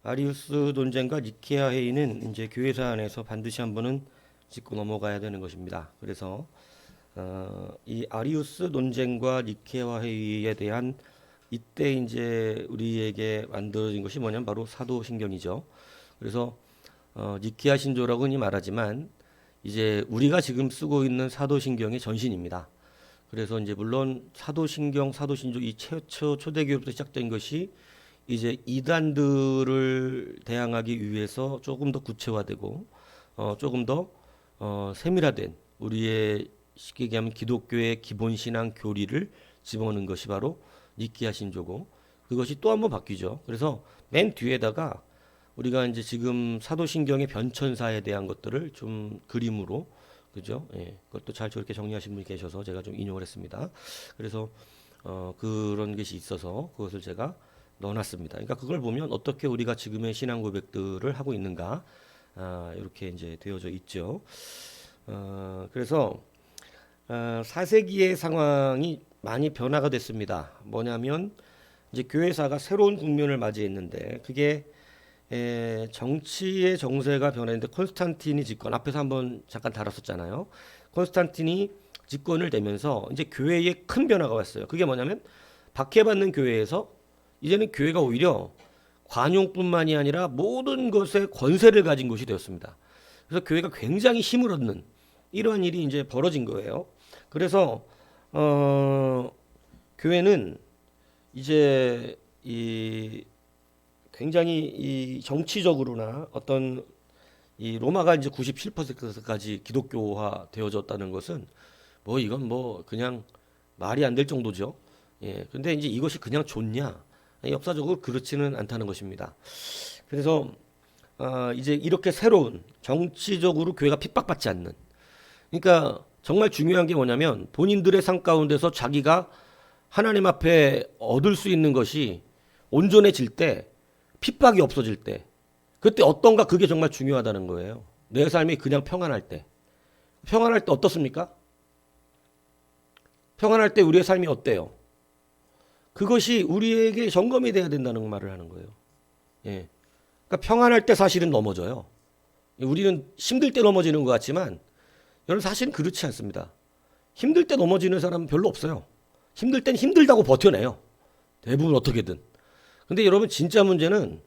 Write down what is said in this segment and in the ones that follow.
아리우스 논쟁과 니케아 회의는 이제 교회사 안에서 반드시 한 번은 짚고 넘어가야 되는 것입니다. 그래서 이 아리우스 논쟁과 니케아 회의에 대한 이때 이제 우리에게 만들어진 것이 뭐냐면 바로 사도신경이죠. 그래서 니케아 신조라고 흔히 말하지만 이제 우리가 지금 쓰고 있는 사도신경의 전신입니다. 그래서 이제 물론 사도신경, 사도신조 이 최초 초대교회부터 시작된 것이 이제 이단들을 대항하기 위해서 조금 더 구체화되고 조금 더 세밀화된 우리의 쉽게 얘기하면 기독교의 기본 신앙 교리를 집어넣은 것이 바로 니케아 신조고, 그것이 또 한 번 바뀌죠. 그래서 맨 뒤에다가 우리가 이제 지금 사도신경의 변천사에 대한 것들을 좀 그림으로, 그죠? 예, 그것도 잘 저렇게 정리하신 분이 계셔서 제가 좀 인용을 했습니다. 그래서 그런 것이 있어서 그것을 제가 넣어놨습니다. 그러니까 그걸 보면 어떻게 우리가 지금의 신앙 고백들을 하고 있는가, 이렇게 이제 되어져 있죠. 그래서 4세기의 상황이 많이 변화가 됐습니다. 뭐냐면 이제 교회사가 새로운 국면을 맞이했는데 그게 정치의 정세가 변했는데 콘스탄틴이 집권, 앞에서 한번 잠깐 다뤘었잖아요. 콘스탄틴이 집권을 되면서 이제 교회에 큰 변화가 왔어요. 그게 뭐냐면 박해받는 교회에서 이제는 교회가 오히려 관용뿐만이 아니라 모든 것에 권세를 가진 곳이 되었습니다. 그래서 교회가 굉장히 힘을 얻는 이러한 일이 이제 벌어진 거예요. 그래서 교회는 이제 굉장히 이 정치적으로나 어떤 이 로마가 이제 97%까지 기독교화 되어졌다는 것은 뭐 이건 뭐 그냥 말이 안 될 정도죠. 예. 근데 이제 이것이 그냥 좋냐? 역사적으로 그렇지는 않다는 것입니다. 그래서 이제 이렇게 새로운 정치적으로 교회가 핍박받지 않는, 그러니까 정말 중요한 게 뭐냐면 본인들의 삶 가운데서 자기가 하나님 앞에 얻을 수 있는 것이 온전해질 때, 핍박이 없어질 때, 그때 어떤가, 그게 정말 중요하다는 거예요. 내 삶이 그냥 평안할 때. 평안할 때 어떻습니까? 평안할 때 우리의 삶이 어때요? 그것이 우리에게 점검이 돼야 된다는 말을 하는 거예요. 예. 그러니까 평안할 때 사실은 넘어져요. 우리는 힘들 때 넘어지는 것 같지만 여러분 사실은 그렇지 않습니다. 힘들 때 넘어지는 사람은 별로 없어요. 힘들 땐 힘들다고 버텨내요. 대부분 어떻게든. 근데 여러분 진짜 문제는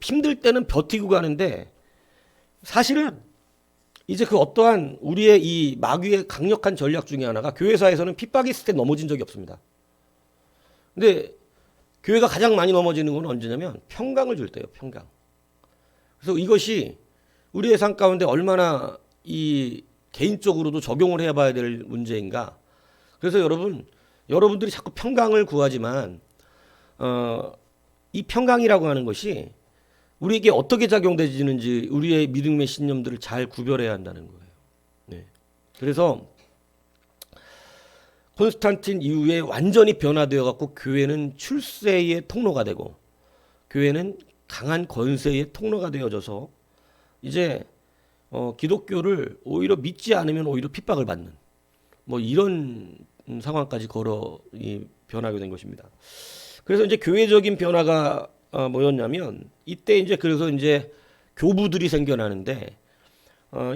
힘들 때는 버티고 가는데 사실은 이제 그 어떠한 우리의 이 마귀의 강력한 전략 중에 하나가 교회사에서는 핍박이 있을 때 넘어진 적이 없습니다. 근데 교회가 가장 많이 넘어지는 건 언제냐면 평강을 줄 때예요. 평강. 그래서 이것이 우리의 삶 가운데 얼마나 이 개인적으로도 적용을 해봐야 될 문제인가. 그래서 여러분들이 자꾸 평강을 구하지만 이 평강이라고 하는 것이 우리에게 어떻게 작용되지는지 우리의 믿음의 신념들을 잘 구별해야 한다는 거예요. 네. 그래서 콘스탄틴 이후에 완전히 변화되어 갖고 교회는 출세의 통로가 되고 교회는 강한 권세의 통로가 되어져서 이제 기독교를 오히려 믿지 않으면 오히려 핍박을 받는 뭐 이런 상황까지 변하게 된 것입니다. 그래서 이제 교회적인 변화가 뭐였냐면 이때 이제 그래서 이제 교부들이 생겨나는데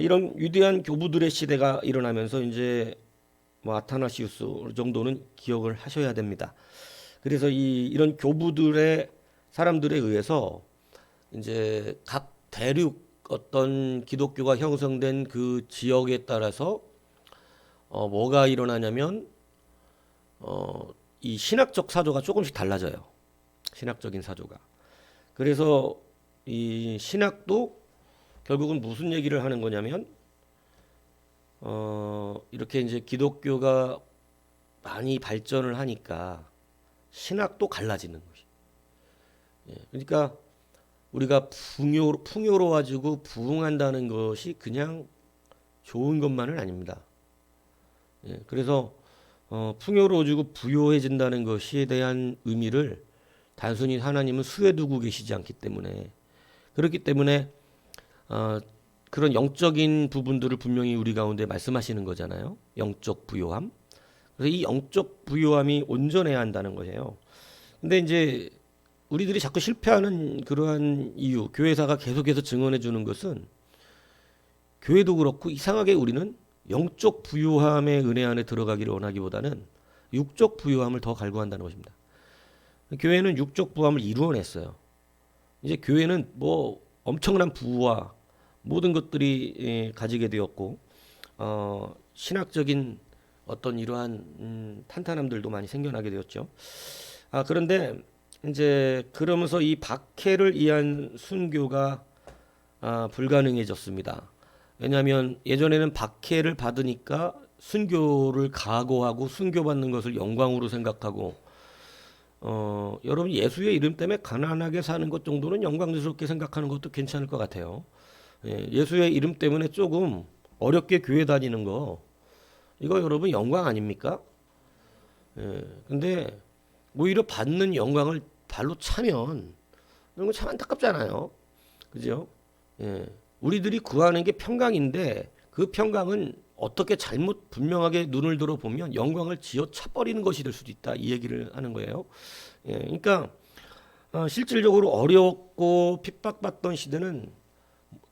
이런 위대한 교부들의 시대가 일어나면서 이제 뭐 아타나시우스 정도는 기억을 하셔야 됩니다. 그래서 이런 교부들의 사람들에 의해서 이제 각 대륙 어떤 기독교가 형성된 그 지역에 따라서 뭐가 일어나냐면 이 신학적 사조가 조금씩 달라져요. 신학적인 사조가. 그래서 이 신학도 결국은 무슨 얘기를 하는 거냐면 이렇게 이제 기독교가 많이 발전을 하니까 신학도 갈라지는 것이. 예, 그러니까 우리가 풍요로워지고 부흥한다는 것이 그냥 좋은 것만은 아닙니다. 예, 그래서 풍요로워지고 부요해진다는 것에 대한 의미를 단순히 하나님은 수에 두고 계시지 않기 때문에, 그렇기 때문에 어, 그런 영적인 부분들을 분명히 우리 가운데 말씀하시는 거잖아요. 영적 부요함. 그래서 이 영적 부요함이 온전해야 한다는 거예요. 근데 이제 우리들이 자꾸 실패하는 그러한 이유, 교회사가 계속해서 증언해 주는 것은 교회도 그렇고 이상하게 우리는 영적 부요함의 은혜 안에 들어가기를 원하기보다는 육적 부요함을 더 갈구한다는 것입니다. 교회는 육적 부요함을 이루어냈어요. 이제 교회는 뭐 엄청난 부와 모든 것들이 가지게 되었고 신학적인 어떤 이러한 탄탄함들도 많이 생겨나게 되었죠. 그런데 이제 그러면서 이 박해를 위한 순교가 불가능해졌습니다. 왜냐하면 예전에는 박해를 받으니까 순교를 각오하고 순교받는 것을 영광으로 생각하고 여러분 예수의 이름 때문에 가난하게 사는 것 정도는 영광스럽게 생각하는 것도 괜찮을 것 같아요. 예수의 이름 때문에 조금 어렵게 교회 다니는 거 이거 여러분 영광 아닙니까? 근데 오히려 받는 영광을 발로 차면 이런 거 참 안타깝잖아요. 그죠? 우리들이 구하는 게 평강인데 그 평강은 어떻게 잘못 분명하게 눈을 들어 보면 영광을 쥐어차 버리는 것이 될 수도 있다. 이 얘기를 하는 거예요. 그러니까 실질적으로 어렵고 핍박받던 시대는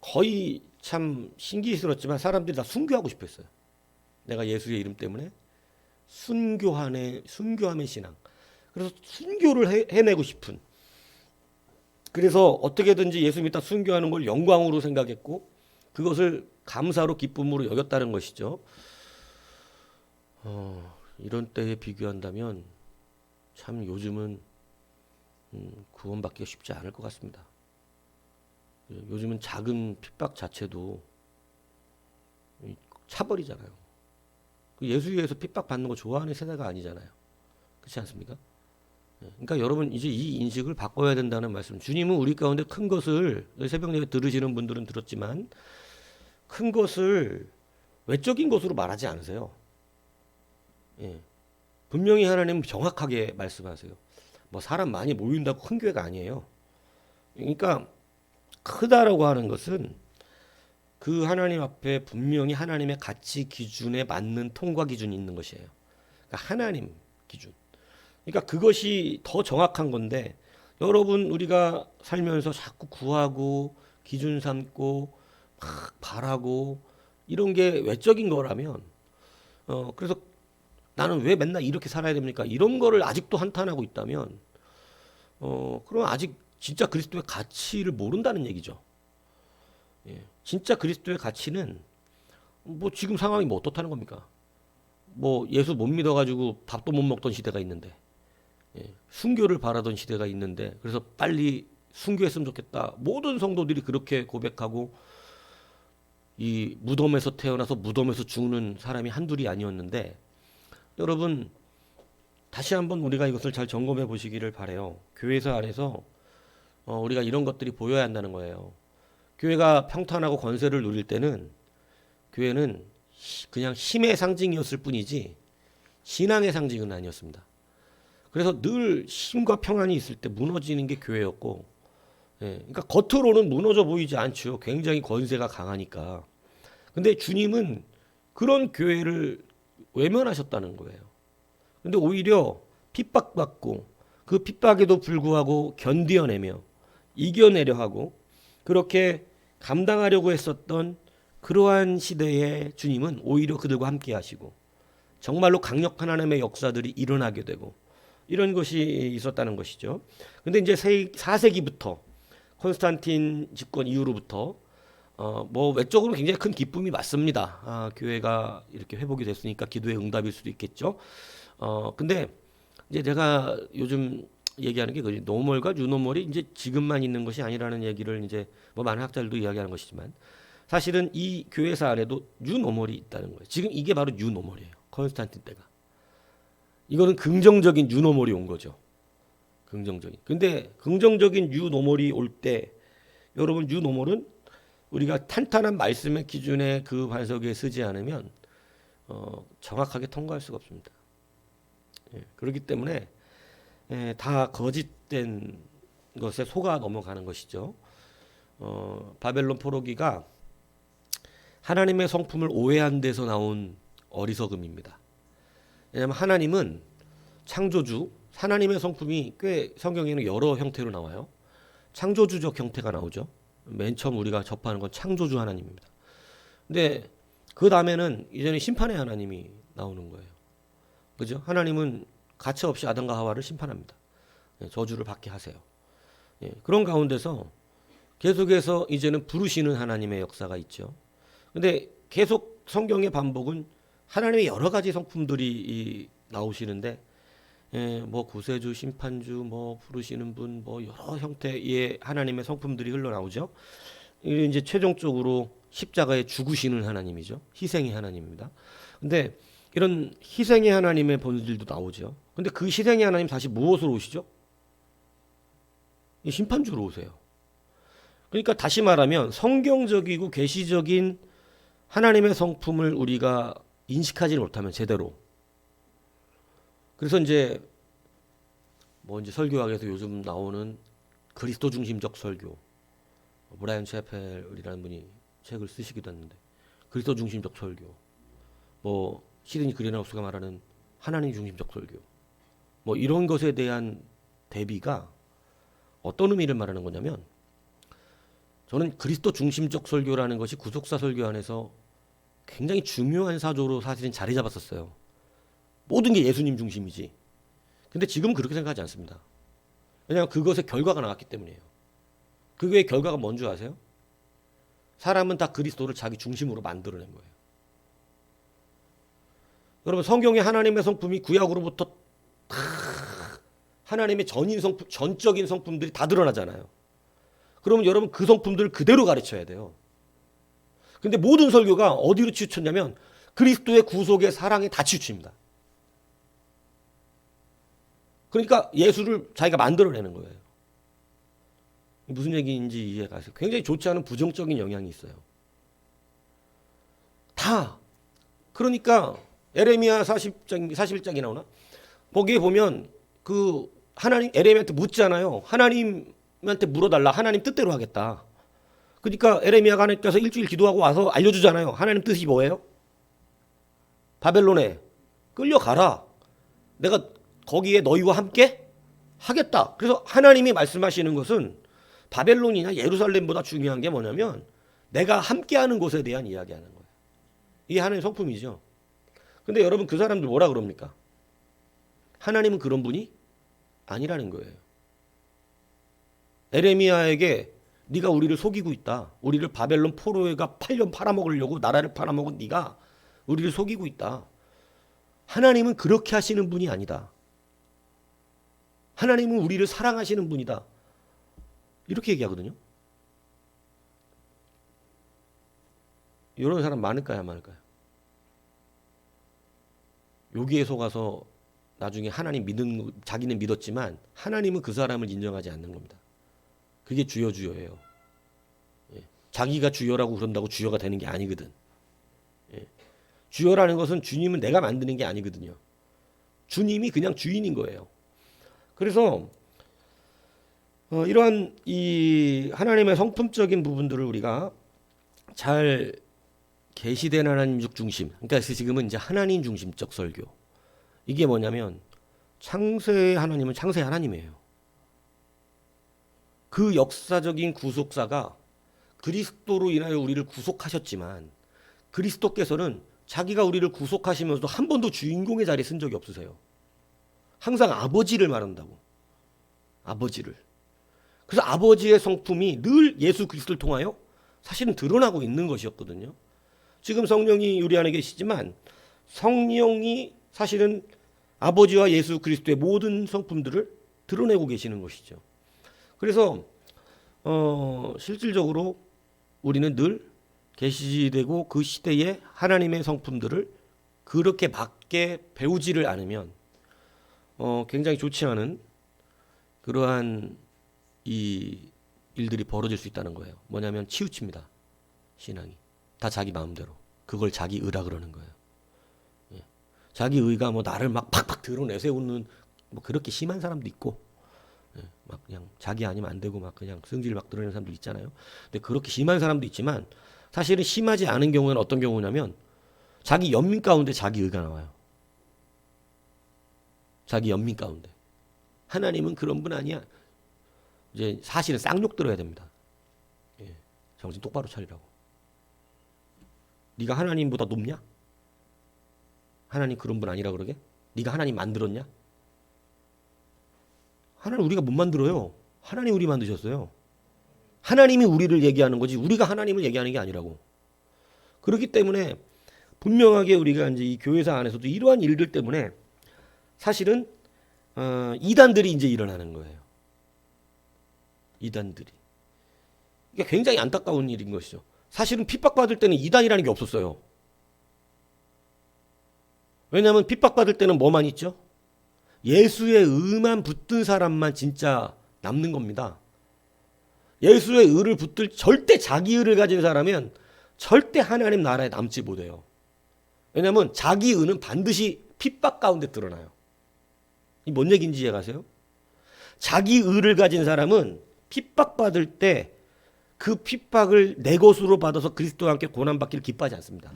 거의 참 신기스럽지만 사람들이 다 순교하고 싶었어요. 내가 예수의 이름 때문에 순교함의 신앙. 그래서 순교를 해내고 싶은. 그래서 어떻게든지 예수 믿다 순교하는 걸 영광으로 생각했고 그것을 감사로 기쁨으로 여겼다는 것이죠. 이런 때에 비교한다면 참 요즘은 구원받기가 쉽지 않을 것 같습니다. 요즘은 작은 핍박 자체도 차버리잖아요. 예수 위해서 핍박받는 거 좋아하는 세대가 아니잖아요. 그렇지 않습니까? 그러니까 여러분 이제 이 인식을 바꿔야 된다는 말씀. 주님은 우리 가운데 큰 것을 새벽 예배 들으시는 분들은 들었지만 큰 것을 외적인 것으로 말하지 않으세요. 분명히 하나님은 정확하게 말씀하세요. 뭐 사람 많이 모인다고 큰 교회가 아니에요. 그러니까 크다라고 하는 것은 그 하나님 앞에 분명히 하나님의 가치 기준에 맞는 통과 기준이 있는 것이에요. 그러니까 하나님 기준. 그러니까 그것이 더 정확한 건데 여러분 우리가 살면서 자꾸 구하고 기준 삼고 막 바라고 이런 게 외적인 거라면 그래서 나는 왜 맨날 이렇게 살아야 됩니까? 이런 거를 아직도 한탄하고 있다면 그럼 아직 진짜 그리스도의 가치를 모른다는 얘기죠. 진짜 그리스도의 가치는 뭐 지금 상황이 뭐 어떻다는 겁니까? 뭐 예수 못 믿어가지고 밥도 못 먹던 시대가 있는데 순교를 바라던 시대가 있는데 그래서 빨리 순교했으면 좋겠다. 모든 성도들이 그렇게 고백하고 이 무덤에서 태어나서 무덤에서 죽는 사람이 한둘이 아니었는데 여러분 다시 한번 우리가 이것을 잘 점검해 보시기를 바래요. 교회사 안에서 우리가 이런 것들이 보여야 한다는 거예요. 교회가 평탄하고 권세를 누릴 때는 교회는 그냥 힘의 상징이었을 뿐이지 신앙의 상징은 아니었습니다. 그래서 늘 힘과 평안이 있을 때 무너지는 게 교회였고, 그러니까 겉으로는 무너져 보이지 않죠. 굉장히 권세가 강하니까. 근데 주님은 그런 교회를 외면하셨다는 거예요. 근데 오히려 핍박받고 그 핍박에도 불구하고 견디어내며 이겨내려 하고 그렇게 감당하려고 했었던 그러한 시대의 주님은 오히려 그들과 함께 하시고 정말로 강력한 하나님의 역사들이 일어나게 되고 이런 것이 있었다는 것이죠. 근데 이제 4세기부터 콘스탄틴 집권 이후로부터 뭐 외적으로 굉장히 큰 기쁨이 맞습니다. 교회가 이렇게 회복이 됐으니까 기도의 응답일 수도 있겠죠. 근데 이제 제가 요즘 얘기하는 게 그 노멀과 유노멀이 이제 지금만 있는 것이 아니라는 얘기를 이제 뭐 많은 학자들도 이야기하는 것이지만 사실은 이 교회사 안에도 유노멀이 있다는 거예요. 지금 이게 바로 유노멀이에요. 콘스탄틴 때가. 이거는 긍정적인 유노멀이 온 거죠. 긍정적인. 근데 긍정적인 유노멀이 올 때 여러분 유노멀은 우리가 탄탄한 말씀의 기준에 그 반석에 서지 않으면 정확하게 통과할 수가 없습니다. 그렇기 때문에 다 거짓된 것에 속아 넘어가는 것이죠. 바벨론 포로기가 하나님의 성품을 오해한 데서 나온 어리석음입니다. 왜냐하면 하나님은 창조주, 하나님의 성품이 꽤 성경에는 여러 형태로 나와요. 창조주적 형태가 나오죠. 맨 처음 우리가 접하는 건 창조주 하나님입니다. 근데 그 다음에는 이제는 심판의 하나님이 나오는 거예요. 그죠? 하나님은 가차 없이 아담과 하와를 심판합니다. 저주를 받게 하세요. 그런 가운데서 계속해서 이제는 부르시는 하나님의 역사가 있죠. 근데 계속 성경의 반복은 하나님의 여러 가지 성품들이 나오시는데, 뭐 구세주, 심판주, 뭐 부르시는 분, 뭐 여러 형태의 하나님의 성품들이 흘러나오죠. 이제 최종적으로 십자가에 죽으시는 하나님이죠. 희생의 하나님입니다. 근데 이런 희생의 하나님의 본질도 나오죠. 근데 그 희생의 하나님 다시 무엇으로 오시죠? 심판주로 오세요. 그러니까 다시 말하면 성경적이고 계시적인 하나님의 성품을 우리가 인식하지 못하면 제대로, 그래서 이제 설교학에서 요즘 나오는 그리스도 중심적 설교, 브라이언 채펠이라는 분이 책을 쓰시기도 했는데, 그리스도 중심적 설교, 시드니 그린하우스가 말하는 하나님 중심적 설교, 이런 것에 대한 대비가 어떤 의미를 말하는 거냐면, 저는 그리스도 중심적 설교라는 것이 구속사 설교 안에서 굉장히 중요한 사조로 사실은 자리 잡았었어요. 모든 게 예수님 중심이지. 근데 지금은 그렇게 생각하지 않습니다. 왜냐하면 그것의 결과가 나왔기 때문이에요. 그게 결과가 뭔지 아세요? 사람은 다 그리스도를 자기 중심으로 만들어낸 거예요. 여러분, 성경에 하나님의 성품이 구약으로부터 하나님의 전적인 성품들이 다 드러나잖아요. 그러면 여러분 그 성품들을 그대로 가르쳐야 돼요. 근데 모든 설교가 어디로 치우쳤냐면 그리스도의 구속의 사랑에 다 치우칩니다. 그러니까 예수를 자기가 만들어내는 거예요. 무슨 얘기인지 이해가 가세요? 굉장히 좋지 않은 부정적인 영향이 있어요. 다. 그러니까 에레미야 41장이 나오나? 거기에 보면 하나님 에레미야한테 묻잖아요. 하나님한테 물어달라. 하나님 뜻대로 하겠다. 그러니까 에레미야가 하나님께서 일주일 기도하고 와서 알려주잖아요. 하나님 뜻이 뭐예요? 바벨론에 끌려가라. 내가 거기에 너희와 함께 하겠다. 그래서 하나님이 말씀하시는 것은 바벨론이나 예루살렘보다 중요한 게 뭐냐면 내가 함께하는 곳에 대한 이야기하는 거예요. 이게 하나님의 성품이죠. 근데 여러분 그 사람들 뭐라 그럽니까? 하나님은 그런 분이 아니라는 거예요. 에레미야에게 네가 우리를 속이고 있다. 우리를 바벨론 포로가 팔아먹으려고 나라를 팔아먹은 네가 우리를 속이고 있다. 하나님은 그렇게 하시는 분이 아니다. 하나님은 우리를 사랑하시는 분이다. 이렇게 얘기하거든요. 이런 사람 많을까요, 안 많을까요? 여기에 속아서 나중에 하나님 자기는 믿었지만 하나님은 그 사람을 인정하지 않는 겁니다. 그게 주여예요. 자기가 주여라고 그런다고 주여가 되는 게 아니거든. 주여라는 것은 주님은 내가 만드는 게 아니거든요. 주님이 그냥 주인인 거예요. 그래서 이러한 이 하나님의 성품적인 부분들을 우리가 잘 계시된 하나님 중심, 그러니까 지금은 이제 하나님 중심적 설교. 이게 뭐냐면 창세의 하나님은 창세의 하나님이에요. 그 역사적인 구속사가 그리스도로 인하여 우리를 구속하셨지만 그리스도께서는 자기가 우리를 구속하시면서도 한 번도 주인공의 자리에 쓴 적이 없으세요. 항상 아버지를 말한다고. 아버지를. 그래서 아버지의 성품이 늘 예수 그리스도를 통하여 사실은 드러나고 있는 것이었거든요. 지금 성령이 우리 안에 계시지만 성령이 사실은 아버지와 예수 그리스도의 모든 성품들을 드러내고 계시는 것이죠. 그래서 실질적으로 우리는 늘 계시되고 그 시대의 하나님의 성품들을 그렇게 맞게 배우지를 않으면 굉장히 좋지 않은 그러한 이 일들이 벌어질 수 있다는 거예요. 뭐냐면 치우칩니다. 신앙이. 다 자기 마음대로. 그걸 자기 의라 그러는 거예요. 자기 의가 나를 막 팍팍 드러내세우는 그렇게 심한 사람도 있고 막 그냥 자기 아니면 안 되고 막 그냥 성질 막 드러내는 사람도 있잖아요. 근데 그렇게 심한 사람도 있지만 사실은 심하지 않은 경우에는 어떤 경우냐면 자기 연민 가운데 자기 의가 나와요. 자기 연민 가운데. 하나님은 그런 분 아니야. 이제 사실은 쌍욕 들어야 됩니다. 예, 정신 똑바로 차리라고. 네가 하나님보다 높냐? 하나님 그런 분 아니라 그러게? 네가 하나님 만들었냐? 하나님 우리가 못 만들어요. 하나님 우리 만드셨어요. 하나님이 우리를 얘기하는 거지 우리가 하나님을 얘기하는 게 아니라고. 그렇기 때문에 분명하게 우리가 이제 이 교회사 안에서도 이러한 일들 때문에 사실은 이단들이 이제 일어나는 거예요. 이단들이. 이게 굉장히 안타까운 일인 것이죠. 사실은 핍박받을 때는 이단이라는 게 없었어요. 왜냐하면 핍박받을 때는 뭐만 있죠? 예수의 의만 붙든 사람만 진짜 남는 겁니다. 예수의 의를 붙들 절대 자기 의를 가진 사람은 절대 하나님 나라에 남지 못해요. 왜냐하면 자기 의는 반드시 핍박 가운데 드러나요. 이 뭔 얘기인지 이해가세요? 자기 의를 가진 사람은 핍박받을 때 그 핍박을 내 것으로 받아서 그리스도와 함께 고난받기를 기뻐하지 않습니다.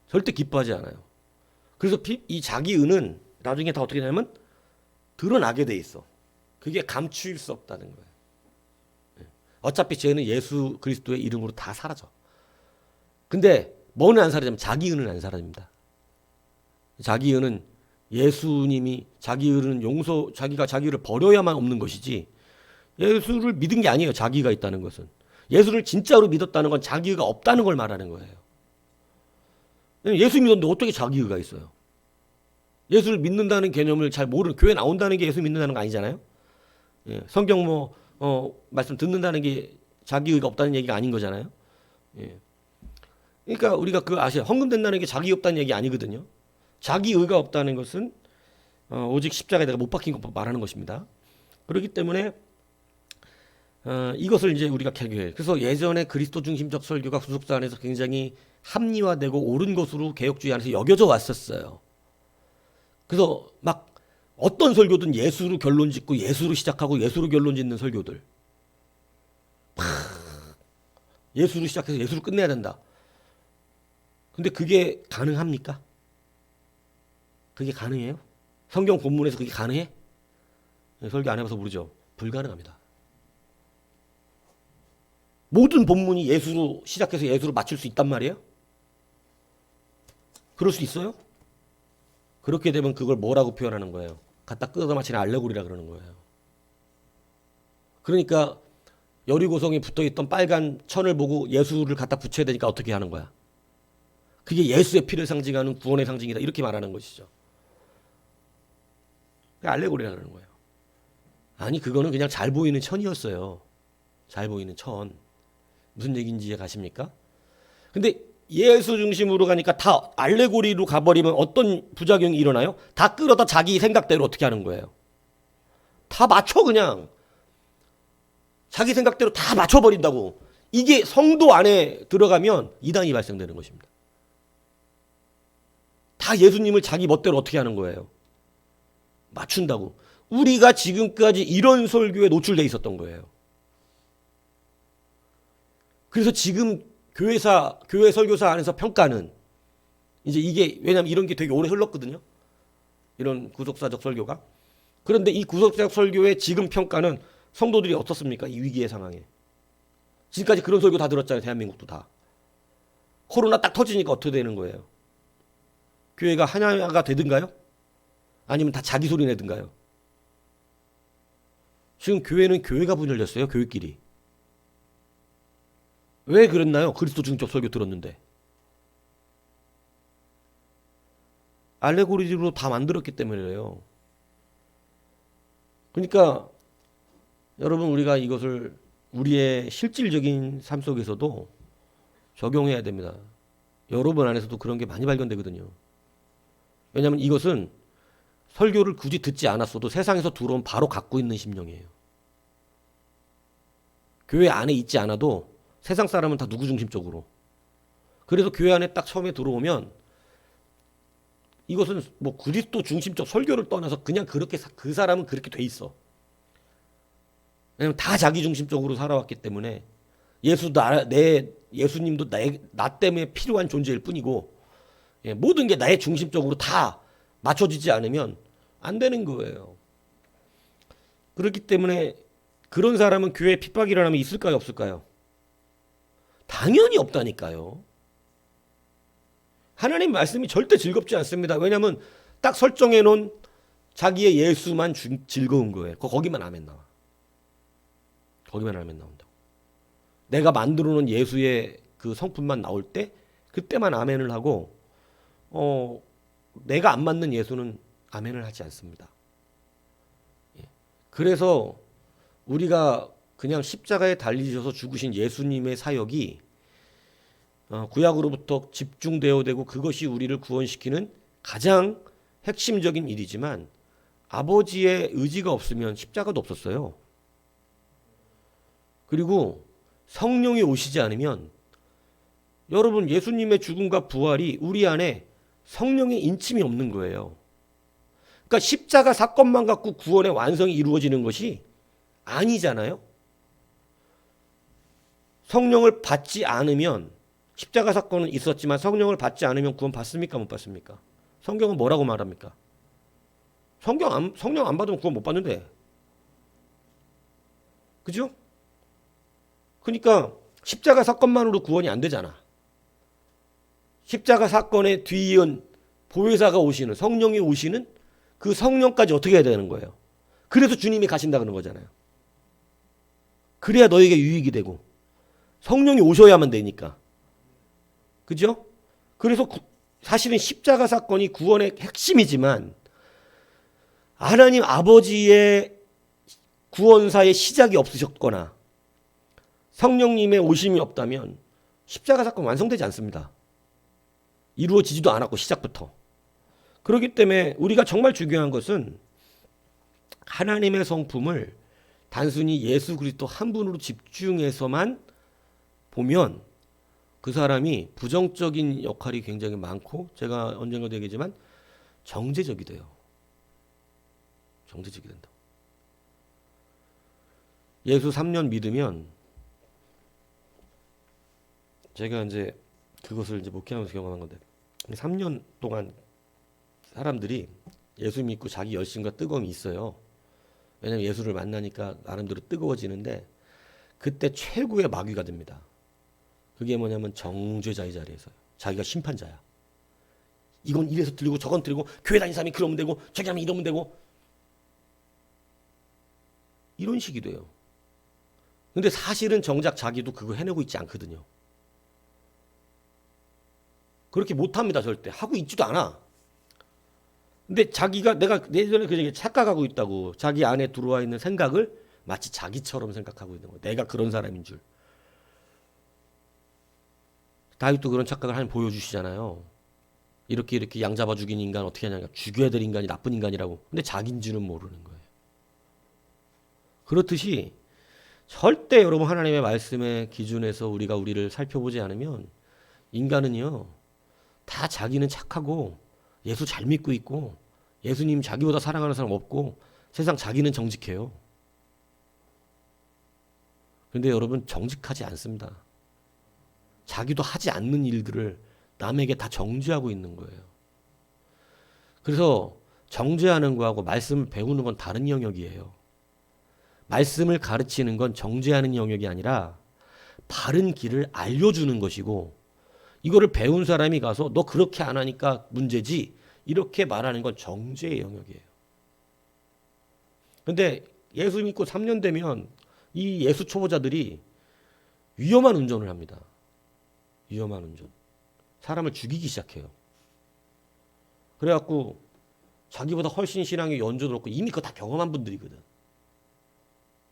절대 기뻐하지 않아요. 그래서 이 자기 의는 나중에 다 어떻게 되냐면 드러나게 돼 있어. 그게 감추일 수 없다는 거예요. 어차피 쟤는 예수 그리스도의 이름으로 다 사라져. 근데 뭐는 안 사라지면 자기 의는 안 사라집니다. 자기 의는 예수님이 자기 의는 자기가 자기 의를 버려야만 없는 것이지 예수를 믿은 게 아니에요. 자기가 있다는 것은. 예수를 진짜로 믿었다는 건 자기 의가 없다는 걸 말하는 거예요. 예수 믿었는데 어떻게 자기 의가 있어요? 예수를 믿는다는 개념을 잘 모르는 교회 나온다는 게 예수 믿는다는 거 아니잖아요. 예, 성경 말씀 듣는다는 게 자기 의가 없다는 얘기가 아닌 거잖아요. 예. 그러니까 우리가 아셔요. 헌금 된다는 게 자기 없다는 얘기 아니거든요. 자기 의가 없다는 것은 오직 십자가에 내가 못 박힌 것 말하는 것입니다. 그렇기 때문에 이것을 이제 우리가 개교해요. 그래서 예전에 그리스도 중심적 설교가 구속사 안에서 굉장히 합리화되고 옳은 것으로 개혁주의 안에서 여겨져 왔었어요. 그래서 막 어떤 설교든 예수로 결론 짓고 예수로 시작하고 예수로 결론 짓는 설교들. 예수로 시작해서 예수로 끝내야 된다. 근데 그게 가능합니까? 그게 가능해요? 성경 본문에서 그게 가능해? 설교 안 해봐서 모르죠. 불가능합니다. 모든 본문이 예수로 시작해서 예수로 맞출 수 있단 말이에요? 그럴 수 있어요? 그렇게 되면 그걸 뭐라고 표현하는 거예요? 갖다 끌어다 맞히는 알레고리라 그러는 거예요. 그러니까 여리고성에 붙어있던 빨간 천을 보고 예수를 갖다 붙여야 되니까 어떻게 하는 거야? 그게 예수의 피를 상징하는 구원의 상징이다. 이렇게 말하는 것이죠. 알레고리라 그러는 거예요. 아니 그거는 그냥 잘 보이는 천이었어요. 잘 보이는 천. 무슨 얘기인지 이해 가십니까? 근데 예수 중심으로 가니까 다 알레고리로 가버리면 어떤 부작용이 일어나요? 다 끌어다 자기 생각대로 어떻게 하는 거예요? 다 맞춰 그냥. 자기 생각대로 다 맞춰버린다고. 이게 성도 안에 들어가면 이단이 발생되는 것입니다. 다 예수님을 자기 멋대로 어떻게 하는 거예요? 맞춘다고. 우리가 지금까지 이런 설교에 노출돼 있었던 거예요. 그래서 지금 교회 설교사 안에서 평가는 이제 이게 왜냐면 이런 게 되게 오래 흘렀거든요. 이런 구속사적 설교가. 그런데 이 구속사적 설교의 지금 평가는 성도들이 어떻습니까? 이 위기의 상황에. 지금까지 그런 설교 다 들었잖아요. 대한민국도 다. 코로나 딱 터지니까 어떻게 되는 거예요? 교회가 하나가 되든가요? 아니면 다 자기 소리 내든가요? 지금 교회는 교회가 분열됐어요. 교회끼리. 왜 그랬나요? 그리스도 중적 설교 들었는데. 알레고리로 다 만들었기 때문이에요. 그러니까 여러분 우리가 이것을 우리의 실질적인 삶 속에서도 적용해야 됩니다. 여러분 안에서도 그런 게 많이 발견되거든요. 왜냐하면 이것은 설교를 굳이 듣지 않았어도 세상에서 들어온 바로 갖고 있는 심령이에요. 교회 안에 있지 않아도 세상 사람은 다 누구 중심적으로. 그래서 교회 안에 딱 처음에 들어오면 이것은 뭐 그리스도 중심적 설교를 떠나서 그냥 그렇게 그 사람은 그렇게 돼 있어. 왜냐면 다 자기 중심적으로 살아왔기 때문에 예수님도 나 때문에 필요한 존재일 뿐이고, 예, 모든 게 나의 중심적으로 다 맞춰지지 않으면 안 되는 거예요. 그렇기 때문에 그런 사람은 교회에 핍박이 일어나면 있을까요, 없을까요? 당연히 없다니까요. 하나님 말씀이 절대 즐겁지 않습니다. 왜냐하면 딱 설정해 놓은 자기의 예수만 즐거운 거예요. 거기만 아멘 나와. 거기만 아멘 나온다고. 내가 만들어 놓은 예수의 그 성품만 나올 때 그때만 아멘을 하고, 내가 안 맞는 예수는 아멘을 하지 않습니다. 예. 그래서 우리가 그냥 십자가에 달리셔서 죽으신 예수님의 사역이 구약으로부터 집중되어야 되고, 그것이 우리를 구원시키는 가장 핵심적인 일이지만, 아버지의 의지가 없으면 십자가도 없었어요. 그리고 성령이 오시지 않으면, 여러분, 예수님의 죽음과 부활이 우리 안에 성령의 인침이 없는 거예요. 그러니까 십자가 사건만 갖고 구원의 완성이 이루어지는 것이 아니잖아요. 성령을 받지 않으면, 십자가 사건은 있었지만 성령을 받지 않으면 구원 받습니까, 못 받습니까? 성경은 뭐라고 말합니까? 성령 안 받으면 구원 못 받는데. 그죠? 그러니까 십자가 사건만으로 구원이 안 되잖아. 십자가 사건의 뒤이은 보혜사가 오시는, 성령이 오시는 그 성령까지 어떻게 해야 되는 거예요? 그래서 주님이 가신다 그러는 거잖아요. 그래야 너에게 유익이 되고, 성령이 오셔야만 되니까. 그죠? 그래서 사실은 십자가 사건이 구원의 핵심이지만, 하나님 아버지의 구원사의 시작이 없으셨거나 성령님의 오심이 없다면 십자가 사건 완성되지 않습니다. 이루어지지도 않았고, 시작부터. 그렇기 때문에 우리가 정말 중요한 것은 하나님의 성품을 단순히 예수 그리스도 한 분으로 집중해서만 보면 그 사람이 부정적인 역할이 굉장히 많고, 제가 언젠가도 얘기했지만 정죄적이 돼요. 정죄적이 된다. 예수 3년 믿으면, 제가 이제 그것을 이제 목회하면서 경험한 건데, 3년 동안 사람들이 예수 믿고 자기 열심과 뜨거움이 있어요. 왜냐하면 예수를 만나니까 나름대로 뜨거워지는데, 그때 최고의 마귀가 됩니다. 그게 뭐냐면 정죄자의 자리에서요. 자기가 심판자야. 이건 이래서 들리고 저건 들리고, 교회 다니는 사람이 그러면 되고 저기 하면 이러면 되고, 이런 식이 돼요. 근데 사실은 정작 자기도 그거 해내고 있지 않거든요. 그렇게 못합니다. 절대. 하고 있지도 않아. 근데 자기가, 내가 예전에 그 얘기 착각하고 있다고, 자기 안에 들어와 있는 생각을 마치 자기처럼 생각하고 있는 거예요. 내가 그런 사람인 줄. 다윗도 그런 착각을 하면 보여주시잖아요. 이렇게 양 잡아 죽인 인간 어떻게 하냐. 죽여야 될 인간이 나쁜 인간이라고. 근데 자기인 줄은 모르는 거예요. 그렇듯이 절대 여러분 하나님의 말씀의 기준에서 우리가 우리를 살펴보지 않으면, 인간은요, 다 자기는 착하고 예수 잘 믿고 있고 예수님 자기보다 사랑하는 사람 없고 세상 자기는 정직해요. 그런데 여러분 정직하지 않습니다. 자기도 하지 않는 일들을 남에게 다 정죄하고 있는 거예요. 그래서 정죄하는 거하고 말씀을 배우는 건 다른 영역이에요. 말씀을 가르치는 건 정죄하는 영역이 아니라 바른 길을 알려주는 것이고, 이거를 배운 사람이 가서 너 그렇게 안 하니까 문제지 이렇게 말하는 건 정죄의 영역이에요. 근데 예수 믿고 3년 되면 이 예수 초보자들이 위험한 운전을 합니다. 위험한 운전. 사람을 죽이기 시작해요. 그래갖고 자기보다 훨씬 신앙이 연조도 높고 이미 그거 다 경험한 분들이거든.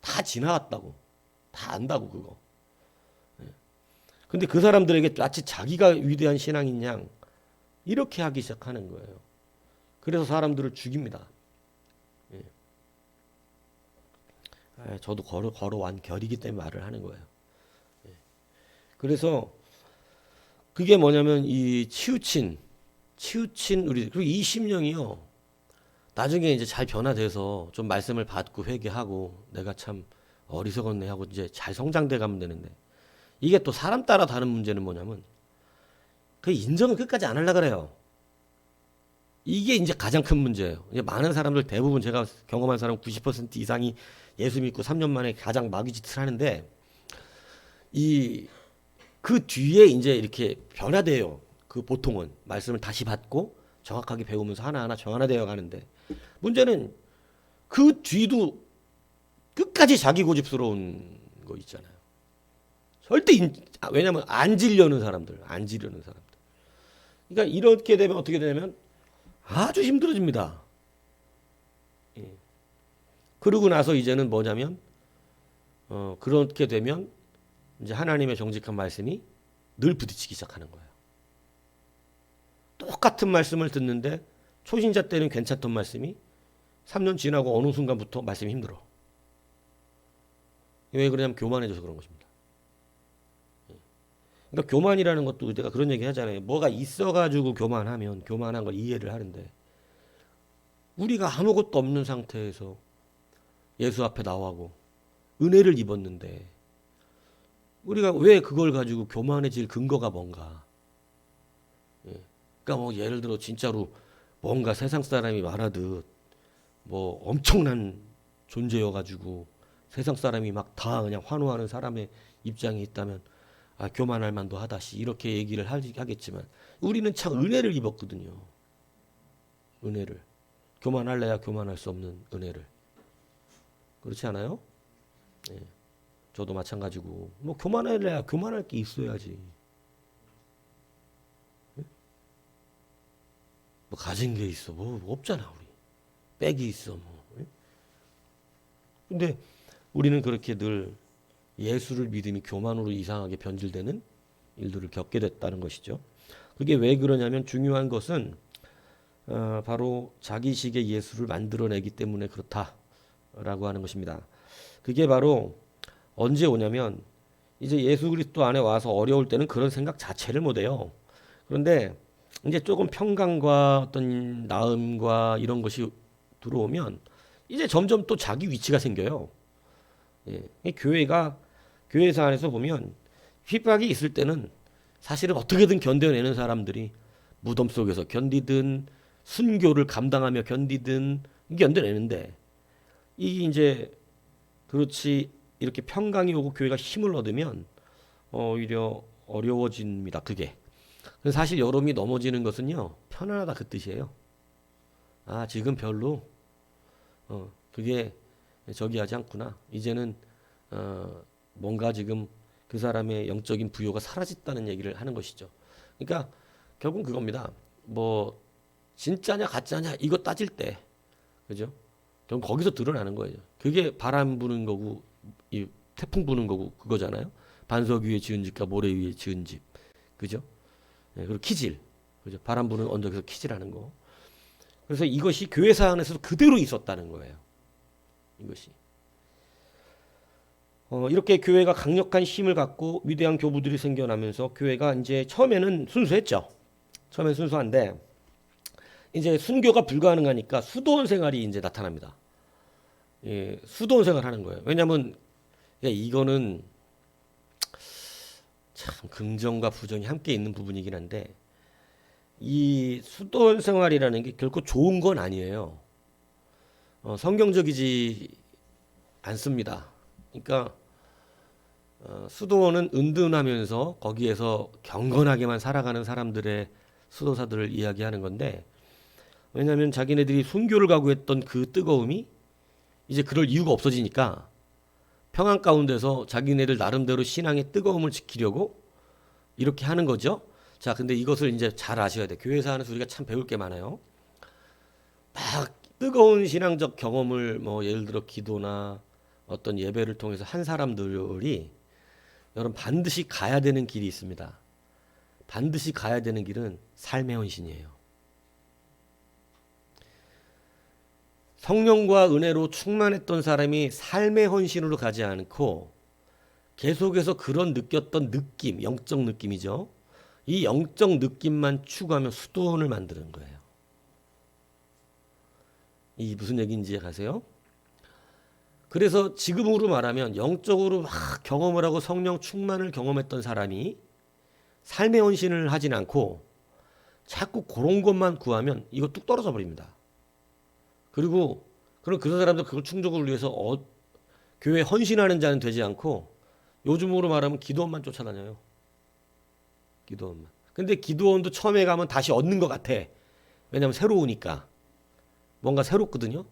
다 지나갔다고. 다 안다고 그거. 근데 그 사람들에게 마치 자기가 위대한 신앙인 양 이렇게 하기 시작하는 거예요. 그래서 사람들을 죽입니다. 저도 걸어완 결이기 때문에 말을 하는 거예요. 그래서 그게 뭐냐면 이 치우친 치우친 우리 그리고 이 심령이요. 나중에 이제 잘 변화돼서 좀 말씀을 받고 회개하고 내가 참 어리석었네 하고 이제 잘 성장돼 가면 되는데 이게 또 사람 따라 다른 문제는 뭐냐면 그 인정을 끝까지 안 하려고 그래요. 이게 이제 가장 큰 문제예요. 이제 많은 사람들 대부분 제가 경험한 사람 90% 이상이 예수 믿고 3년 만에 가장 마귀짓을 하는데 이 그 뒤에 이제 이렇게 변화돼요. 그 보통은 말씀을 다시 받고 정확하게 배우면서 하나하나 정하나되어 가는데 문제는 그 뒤도 끝까지 자기 고집스러운 거 있잖아요. 절대 왜냐면 안 지려는 사람들, 안 지려는 사람들. 그러니까 이렇게 되면 어떻게 되냐면 아주 힘들어집니다. 예. 그러고 나서 이제는 뭐냐면 그렇게 되면 이제 하나님의 정직한 말씀이 늘 부딪히기 시작하는 거예요. 똑같은 말씀을 듣는데 초신자 때는 괜찮던 말씀이 3년 지나고 어느 순간부터 말씀이 힘들어. 왜 그러냐면 교만해져서 그런 것입니다. 그러니까 교만이라는 것도 내가 그런 얘기 하잖아요. 뭐가 있어가지고 교만하면 교만한 걸 이해를 하는데 우리가 아무것도 없는 상태에서 예수 앞에 나와고 은혜를 입었는데 우리가 왜 그걸 가지고 교만해질 근거가 뭔가? 예. 그러니까 뭐 예를 들어 진짜로 뭔가 세상 사람이 말하듯 뭐 엄청난 존재여가지고 세상 사람이 막 다 그냥 환호하는 사람의 입장이 있다면 아 교만할 만도 하다시 이렇게 얘기를 하겠지만 우리는 참 은혜를 입었거든요. 은혜를 교만할래야 교만할 수 없는 은혜를 그렇지 않아요? 예. 저도 마찬가지고 뭐 교만할래야 교만할 게 있어야지. 예? 뭐 가진 게 있어 뭐 없잖아 우리 백이 있어 뭐. 예? 근데 우리는 그렇게 늘 예수를 믿음이 교만으로 이상하게 변질되는 일들을 겪게 됐다는 것이죠. 그게 왜 그러냐면 중요한 것은 바로 자기식의 예수를 만들어내기 때문에 그렇다라고 하는 것입니다. 그게 바로 언제 오냐면 이제 예수 그리스도 안에 와서 어려울 때는 그런 생각 자체를 못 해요. 그런데 이제 조금 평강과 어떤 나음과 이런 것이 들어오면 이제 점점 또 자기 위치가 생겨요. 예. 교회사 안에서 보면 핍박이 있을 때는 사실은 어떻게든 견뎌내는 사람들이 무덤 속에서 견디든 순교를 감당하며 견디든 견뎌내는데 이게 이제 그렇지 이렇게 평강이 오고 교회가 힘을 얻으면 오히려 어려워집니다. 그게. 그래서 사실 여러분이 넘어지는 것은요 편안하다 그 뜻이에요. 아 지금 별로 그게 저기 하지 않구나. 이제는 뭔가 지금 그 사람의 영적인 부요가 사라졌다는 얘기를 하는 것이죠. 그러니까 결국은 그겁니다. 뭐 진짜냐 가짜냐 이거 따질 때 그죠? 결국 거기서 드러나는 거예요. 그게 바람 부는 거고 이 태풍 부는 거고 그거잖아요. 반석 위에 지은 집과 모래 위에 지은 집 그죠? 네, 그리고 키질 그죠? 바람 부는 언덕에서 키질하는 거. 그래서 이것이 교회사 안에서도 그대로 있었다는 거예요. 이것이. 이렇게 교회가 강력한 힘을 갖고 위대한 교부들이 생겨나면서 교회가 이제 처음에는 순수했죠. 처음엔 순수한데 이제 순교가 불가능하니까 수도원 생활이 이제 나타납니다. 예, 수도원 생활 하는 거예요. 왜냐하면 이거는 참 긍정과 부정이 함께 있는 부분이긴 한데 이 수도원 생활이라는 게 결코 좋은 건 아니에요. 성경적이지 않습니다. 그러니까 수도원은 은둔하면서 거기에서 경건하게만 살아가는 사람들의 수도사들을 이야기하는 건데 왜냐하면 자기네들이 순교를 각오했던 그 뜨거움이 이제 그럴 이유가 없어지니까 평안 가운데서 자기네들 나름대로 신앙의 뜨거움을 지키려고 이렇게 하는 거죠. 자, 근데 이것을 이제 잘 아셔야 돼. 교회사 안에서 우리가 참 배울 게 많아요. 막 뜨거운 신앙적 경험을 뭐 예를 들어 기도나 어떤 예배를 통해서 한 사람들이 여러분 반드시 가야 되는 길이 있습니다. 반드시 가야 되는 길은 삶의 헌신이에요. 성령과 은혜로 충만했던 사람이 삶의 헌신으로 가지 않고 계속해서 그런 느꼈던 느낌, 영적 느낌이죠. 이 영적 느낌만 추구하면 수도원을 만드는 거예요. 이 무슨 얘기인지 아세요? 그래서 지금으로 말하면 영적으로 막 경험을 하고 성령 충만을 경험했던 사람이 삶의 헌신을 하진 않고 자꾸 그런 것만 구하면 이거 뚝 떨어져 버립니다. 그리고 그런 그 사람들 그걸 충족을 위해서 교회 헌신하는 자는 되지 않고 요즘으로 말하면 기도원만 쫓아다녀요. 기도원만. 근데 기도원도 처음에 가면 다시 얻는 것 같아. 왜냐하면 새로우니까. 뭔가 새롭거든요.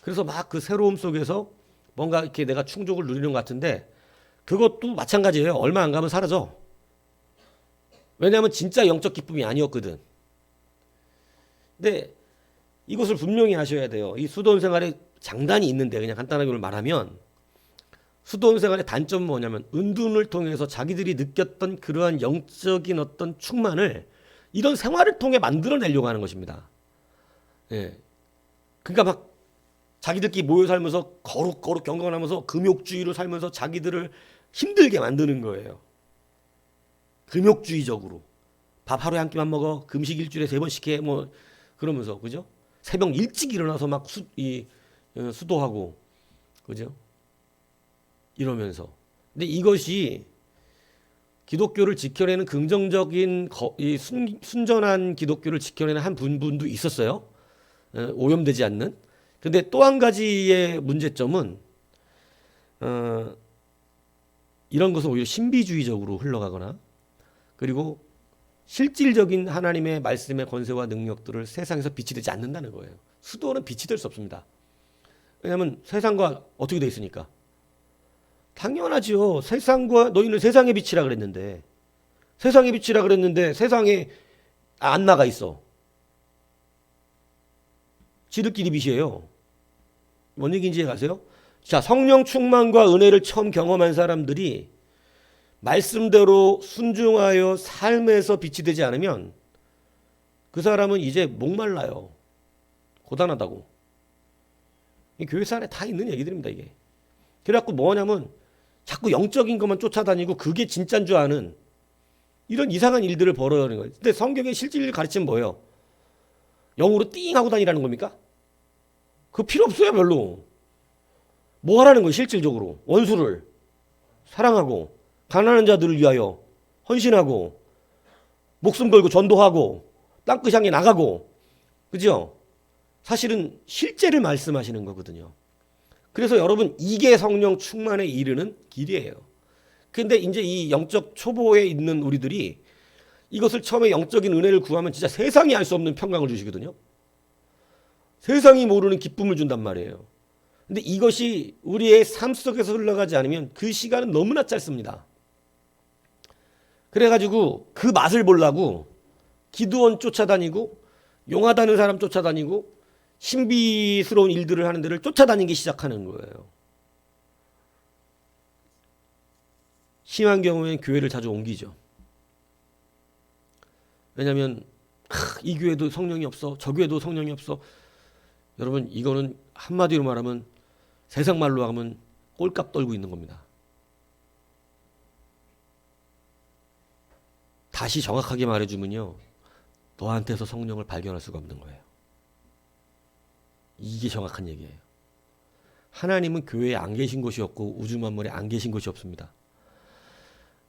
그래서 막 그 새로움 속에서 뭔가 이렇게 내가 충족을 누리는 것 같은데 그것도 마찬가지예요. 얼마 안 가면 사라져. 왜냐하면 진짜 영적 기쁨이 아니었거든. 근데 이것을 분명히 아셔야 돼요. 이 수도원 생활에 장단이 있는데 그냥 간단하게 말하면 수도원 생활의 단점은 뭐냐면 은둔을 통해서 자기들이 느꼈던 그러한 영적인 어떤 충만을 이런 생활을 통해 만들어내려고 하는 것입니다. 예. 그러니까 막 자기들끼리 모여 살면서 거룩 경건하면서 금욕주의로 살면서 자기들을 힘들게 만드는 거예요. 금욕주의적으로. 밥 하루에 한 끼만 먹어. 금식 일주일에 3번씩 해. 뭐 그러면서 그죠? 새벽 일찍 일어나서 막 수도하고 그죠? 이러면서. 근데 이것이 기독교를 지켜내는 긍정적인 순전한 기독교를 지켜내는 한 분도 있었어요. 오염되지 않는. 근데 또 한 가지의 문제점은 이런 것은 오히려 신비주의적으로 흘러가거나 그리고 실질적인 하나님의 말씀의 권세와 능력들을 세상에서 빛이 되지 않는다는 거예요. 수도원은 빛이 될 수 없습니다. 왜냐하면 세상과 어떻게 돼 있으니까. 당연하죠. 세상과 너희는 세상의 빛이라 그랬는데 세상의 빛이라 그랬는데 세상에 안 나가 있어. 지들끼리 빛이에요. 뭔 얘기인지 아세요? 자, 성령 충만과 은혜를 처음 경험한 사람들이 말씀대로 순종하여 삶에서 빛이 되지 않으면 그 사람은 이제 목말라요. 고단하다고. 이 교회사 안에 다 있는 얘기들입니다, 이게. 그래갖고 뭐냐면 자꾸 영적인 것만 쫓아다니고 그게 진짜인 줄 아는 이런 이상한 일들을 벌어하는 거예요. 근데 성경의 실질 가르치면 뭐예요? 영으로 띵 하고 다니라는 겁니까? 그거 필요 없어요, 별로. 뭐 하라는 거예요, 실질적으로? 원수를 사랑하고 가난한 자들을 위하여 헌신하고 목숨 걸고 전도하고 땅끝 향해 나가고 그죠? 사실은 실제를 말씀하시는 거거든요. 그래서 여러분 이게 성령 충만에 이르는 길이에요. 근데 이제 이 영적 초보에 있는 우리들이 이것을 처음에 영적인 은혜를 구하면 진짜 세상이 알 수 없는 평강을 주시거든요. 세상이 모르는 기쁨을 준단 말이에요. 근데 이것이 우리의 삶 속에서 흘러가지 않으면 그 시간은 너무나 짧습니다. 그래가지고 그 맛을 보려고 기도원 쫓아다니고 용하다는 사람 쫓아다니고 신비스러운 일들을 하는 데를 쫓아다니기 시작하는 거예요. 심한 경우에는 교회를 자주 옮기죠. 왜냐하면 이 교회도 성령이 없어, 저 교회도 성령이 없어. 여러분 이거는 한마디로 말하면 세상 말로 하면 꼴값 떨고 있는 겁니다. 다시 정확하게 말해주면요, 너한테서 성령을 발견할 수가 없는 거예요. 이게 정확한 얘기예요. 하나님은 교회에 안 계신 것이 없고 우주 만물에 안 계신 것이 없습니다.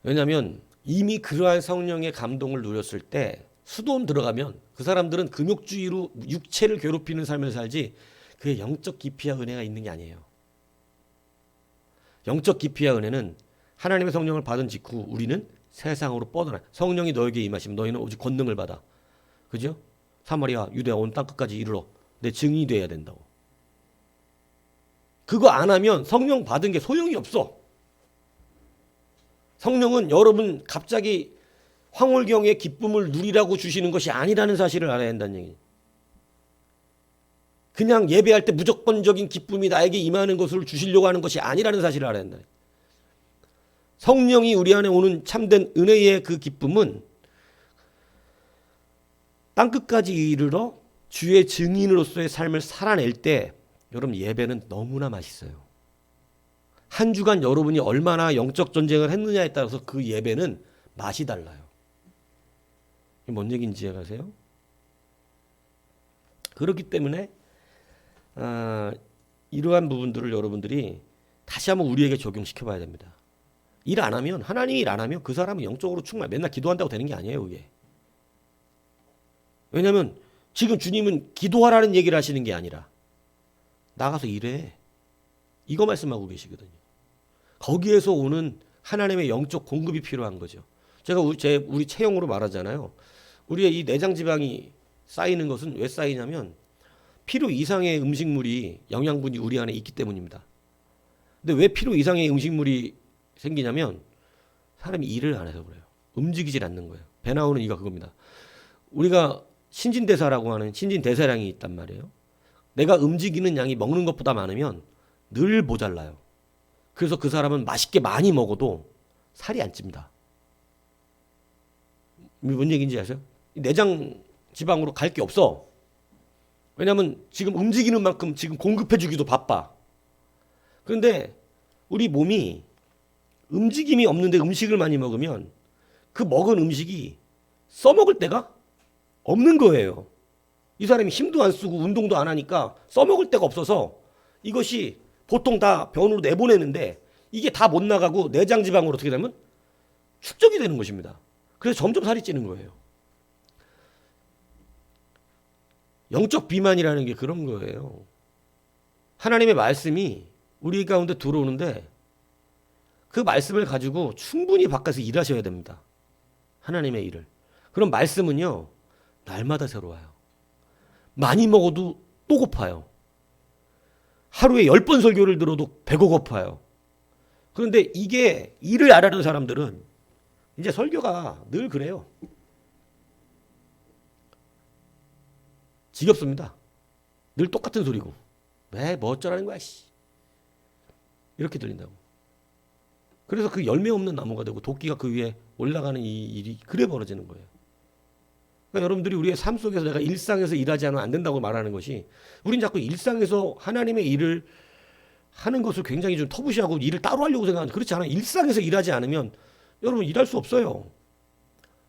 왜냐하면 이미 그러한 성령의 감동을 누렸을 때 수도원 들어가면 그 사람들은 금욕주의로 육체를 괴롭히는 삶을 살지 그의 영적 깊이와 은혜가 있는 게 아니에요. 영적 깊이와 은혜는 하나님의 성령을 받은 직후 우리는 세상으로 뻗어나. 성령이 너에게 임하시면 너희는 오직 권능을 받아. 그죠? 사마리아, 유대야 온 땅끝까지 이르러 내 증인이 돼야 된다고. 그거 안 하면 성령 받은 게 소용이 없어. 성령은 여러분 갑자기 황홀경의 기쁨을 누리라고 주시는 것이 아니라는 사실을 알아야 한다는 얘기예요. 그냥 예배할 때 무조건적인 기쁨이 나에게 임하는 것을 주시려고 하는 것이 아니라는 사실을 알아야 한다. 성령이 우리 안에 오는 참된 은혜의 그 기쁨은 땅끝까지 이르러 주의 증인으로서의 삶을 살아낼 때 여러분 예배는 너무나 맛있어요. 한 주간 여러분이 얼마나 영적 전쟁을 했느냐에 따라서 그 예배는 맛이 달라요. 이게 뭔 얘기인지 이해가세요? 그렇기 때문에 이러한 부분들을 여러분들이 다시 한번 우리에게 적용시켜 봐야 됩니다. 일 안 하면, 하나님이 일 안 하면 그 사람은 영적으로 맨날 기도한다고 되는 게 아니에요, 그게. 왜냐면 지금 주님은 기도하라는 얘기를 하시는 게 아니라 나가서 일해. 이거 말씀하고 계시거든요. 거기에서 오는 하나님의 영적 공급이 필요한 거죠. 제가 우리 체형으로 말하잖아요. 우리의 이 내장 지방이 쌓이는 것은 왜 쌓이냐면 필요 이상의 음식물이 영양분이 우리 안에 있기 때문입니다. 근데 왜 필요 이상의 음식물이 생기냐면 사람이 일을 안 해서 그래요. 움직이질 않는 거예요. 배 나오는 이유가 그겁니다. 우리가 신진대사라고 하는 신진대사량이 있단 말이에요. 내가 움직이는 양이 먹는 것보다 많으면 늘 모자라요. 그래서 그 사람은 맛있게 많이 먹어도 살이 안 찝니다. 뭔 얘기인지 아세요? 내장 지방으로 갈 게 없어. 왜냐하면 지금 움직이는 만큼 지금 공급해주기도 바빠. 그런데 우리 몸이 움직임이 없는데 음식을 많이 먹으면 그 먹은 음식이 써먹을 때가 없는 거예요. 이 사람이 힘도 안 쓰고 운동도 안 하니까 써먹을 데가 없어서 이것이 보통 다 병원으로 내보내는데 이게 다 못 나가고 내장 지방으로 어떻게 되면 축적이 되는 것입니다. 그래서 점점 살이 찌는 거예요. 영적 비만이라는 게 그런 거예요. 하나님의 말씀이 우리 가운데 들어오는데 그 말씀을 가지고 충분히 바깥에서 일하셔야 됩니다. 하나님의 일을. 그럼 말씀은요, 날마다 새로워요. 많이 먹어도 또 고파요. 하루에 10번 설교를 들어도 배가 고파요. 그런데 이게 일을 안 하는 사람들은 이제 설교가 늘 그래요. 지겹습니다. 늘 똑같은 소리고. 왜 뭐 어쩌라는 거야, 씨. 이렇게 들린다고. 그래서 그 열매 없는 나무가 되고 도끼가 그 위에 올라가는 이 일이 그래 벌어지는 거예요. 그러니까 여러분들이 우리의 삶 속에서 내가 일상에서 일하지 않으면 안 된다고 말하는 것이 우린 자꾸 일상에서 하나님의 일을 하는 것을 굉장히 좀 터부시하고 일을 따로 하려고 생각하는데 그렇지 않아요. 일상에서 일하지 않으면 여러분 일할 수 없어요.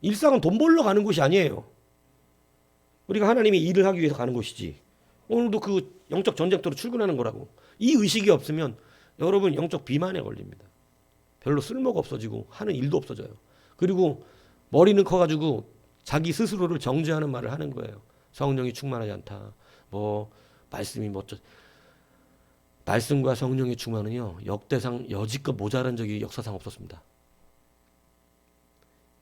일상은 돈 벌러 가는 곳이 아니에요. 우리가 하나님의 일을 하기 위해서 가는 곳이지. 오늘도 그 영적 전쟁터로 출근하는 거라고. 이 의식이 없으면 여러분 영적 비만에 걸립니다. 별로 쓸모가 없어지고 하는 일도 없어져요. 그리고 머리는 커가지고 자기 스스로를 정죄하는 말을 하는 거예요. 성령이 충만하지 않다. 뭐 말씀이 말씀과 성령의 충만은요 역대상 여지껏 모자란 적이 역사상 없었습니다.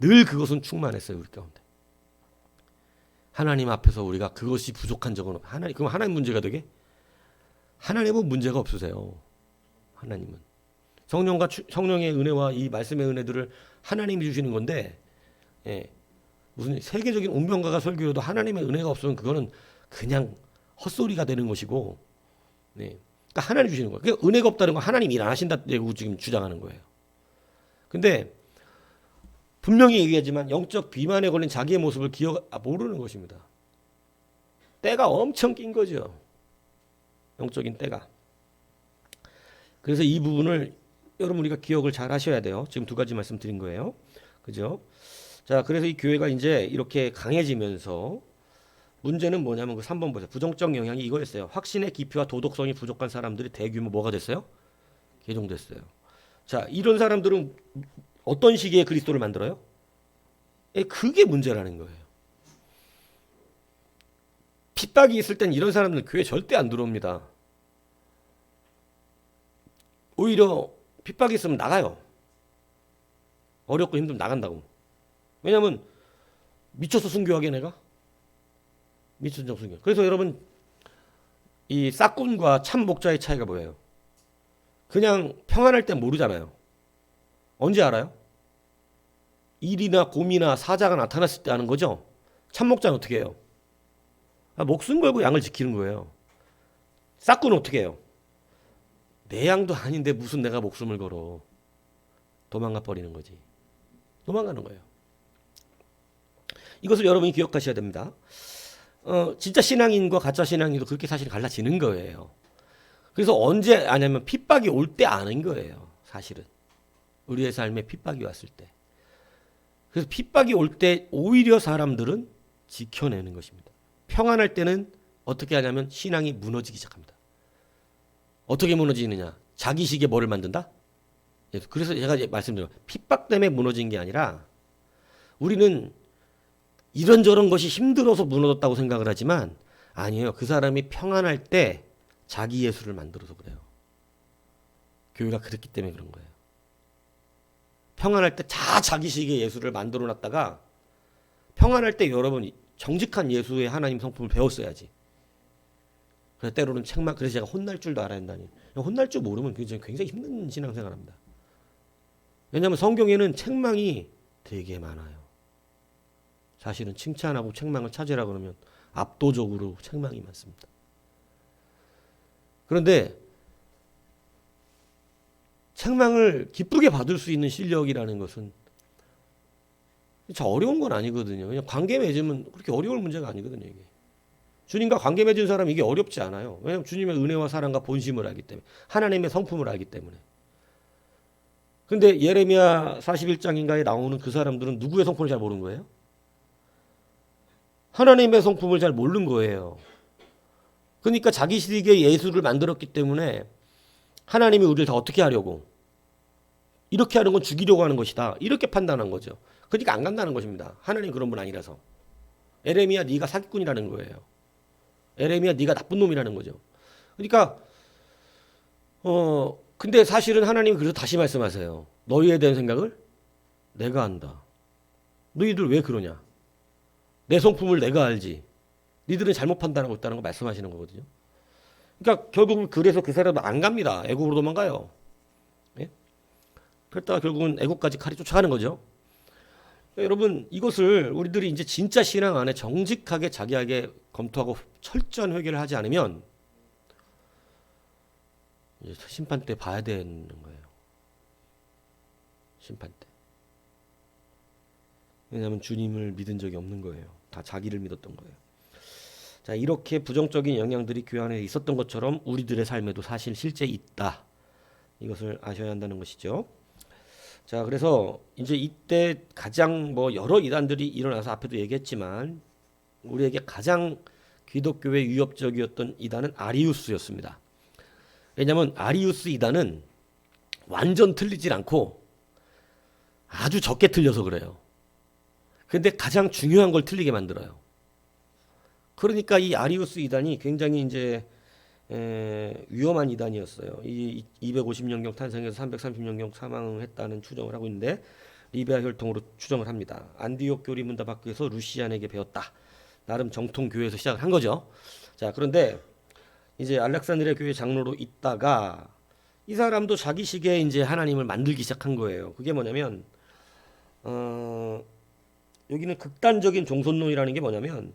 늘 그것은 충만했어요 우리 가운데. 하나님 앞에서 우리가 그것이 부족한 적은 그럼 하나님 문제가 되게? 하나님은 문제가 없으세요. 하나님은 성령과 성령의 은혜와 이 말씀의 은혜들을 하나님이 주시는 건데, 예, 무슨 세계적인 운명가가 설교해도 하나님의 은혜가 없으면 그거는 그냥 헛소리가 되는 것이고, 네, 그러니까 하나님 주시는 거예요. 그러니까 은혜가 없다는 건 하나님 일 안 하신다고 지금 주장하는 거예요. 근데 분명히 얘기하지만 영적 비만에 걸린 자기의 모습을 모르는 것입니다. 때가 엄청 낀 거죠. 영적인 때가. 그래서 이 부분을 여러분 우리가 기억을 잘 하셔야 돼요. 지금 두 가지 말씀드린 거예요. 그죠? 자, 그래서 이 교회가 이제 이렇게 강해지면서 문제는 뭐냐면 그 3번 보세요. 부정적 영향이 이거였어요. 확신의 깊이와 도덕성이 부족한 사람들이 대규모 뭐가 됐어요? 개종됐어요. 자, 이런 사람들은 어떤 시기에 그리스도를 만들어요? 그게 문제라는 거예요. 핍박이 있을 땐 이런 사람들은 교회 절대 안 들어옵니다. 오히려 핍박이 있으면 나가요. 어렵고 힘들면 나간다고. 왜냐면 미쳐서 순교하게 내가? 미쳐서 순교. 그래서 여러분 이 싹군과 참 목자의 차이가 뭐예요? 그냥 평안할 땐 모르잖아요. 언제 알아요? 일이나 곰이나 사자가 나타났을 때 아는 거죠. 참목자는 어떻게 해요? 목숨 걸고 양을 지키는 거예요. 싹군은 어떻게 해요? 내 양도 아닌데 무슨 내가 목숨을 걸어. 도망가 버리는 거지. 도망가는 거예요. 이것을 여러분이 기억하셔야 됩니다. 진짜 신앙인과 가짜 신앙인도 그렇게 사실 갈라지는 거예요. 그래서 언제 아냐면 핍박이 올 때 아는 거예요. 사실은. 우리의 삶에 핍박이 왔을 때. 그래서 핍박이 올 때 오히려 사람들은 지켜내는 것입니다. 평안할 때는 어떻게 하냐면 신앙이 무너지기 시작합니다. 어떻게 무너지느냐? 자기식의 뭐를 만든다? 그래서 제가 말씀드려요. 핍박 때문에 무너진 게 아니라 우리는 이런저런 것이 힘들어서 무너졌다고 생각을 하지만 아니에요. 그 사람이 평안할 때 자기 예수를 만들어서 그래요. 교회가 그랬기 때문에 그런 거예요. 평안할 때 자기식의 예수를 만들어 놨다가 평안할 때 여러분 정직한 예수의 하나님 성품을 배웠어야지. 그래서 때로는 책망, 그래서 제가 혼날 줄도 알아야 한다니. 혼날 줄 모르면 굉장히 힘든 신앙생활합니다. 왜냐하면 성경에는 책망이 되게 많아요. 사실은 칭찬하고 책망을 찾으라 그러면 압도적으로 책망이 많습니다. 그런데 책망을 기쁘게 받을 수 있는 실력이라는 것은 참 어려운 건 아니거든요. 그냥 관계 맺으면 그렇게 어려울 문제가 아니거든요. 이게. 주님과 관계 맺은 사람은 이게 어렵지 않아요. 왜냐하면 주님의 은혜와 사랑과 본심을 알기 때문에, 하나님의 성품을 알기 때문에. 근데 예레미야 41장인가에 나오는 그 사람들은 누구의 성품을 잘 모르는 거예요? 하나님의 성품을 잘 모르는 거예요. 그러니까 자기식의 예수를 만들었기 때문에 하나님이 우리를 다 어떻게 하려고? 이렇게 하는 건 죽이려고 하는 것이다. 이렇게 판단한 거죠. 그러니까 안 간다는 것입니다. 하나님 그런 분 아니라서. 에레미야 네가 사기꾼이라는 거예요. 에레미야 네가 나쁜 놈이라는 거죠. 그러니까 근데 사실은 하나님이 그래서 다시 말씀하세요. 너희에 대한 생각을 내가 안다. 너희들 왜 그러냐? 내 성품을 내가 알지. 니들은 잘못 판단하고 있다는 거 말씀하시는 거거든요. 그러니까 결국은 그래서 그 사람은 안 갑니다. 애국으로 도망가요. 예? 그랬다가 결국은 애국까지 칼이 쫓아가는 거죠. 여러분 이것을 우리들이 이제 진짜 신앙 안에 정직하게 자기에게 검토하고 철저한 회개를 하지 않으면 이제 심판 때 봐야 되는 거예요. 심판 때. 왜냐하면 주님을 믿은 적이 없는 거예요. 다 자기를 믿었던 거예요. 자, 이렇게 부정적인 영향들이 교회 안에 있었던 것처럼 우리들의 삶에도 사실 실제 있다. 이것을 아셔야 한다는 것이죠. 자, 그래서 이제 이때 가장 여러 이단들이 일어나서 앞에도 얘기했지만 우리에게 가장 기독교에 위협적이었던 이단은 아리우스였습니다. 왜냐하면 아리우스 이단은 완전 틀리질 않고 아주 적게 틀려서 그래요. 근데 가장 중요한 걸 틀리게 만들어요. 그러니까 이 아리우스 이단이 굉장히 이제 위험한 이단이었어요. 이 250년경 탄생해서 330년경 사망했다는 추정을 하고 있는데 리베아 혈통으로 추정을 합니다. 안디옥 교리 문답 학교에서 루시안에게 배웠다. 나름 정통 교회에서 시작을 한 거죠. 자, 그런데 이제 알렉산드리아 교회 장로로 있다가 이 사람도 자기식의 이제 하나님을 만들기 시작한 거예요. 그게 뭐냐면 여기는 극단적인 종손론이라는 게 뭐냐면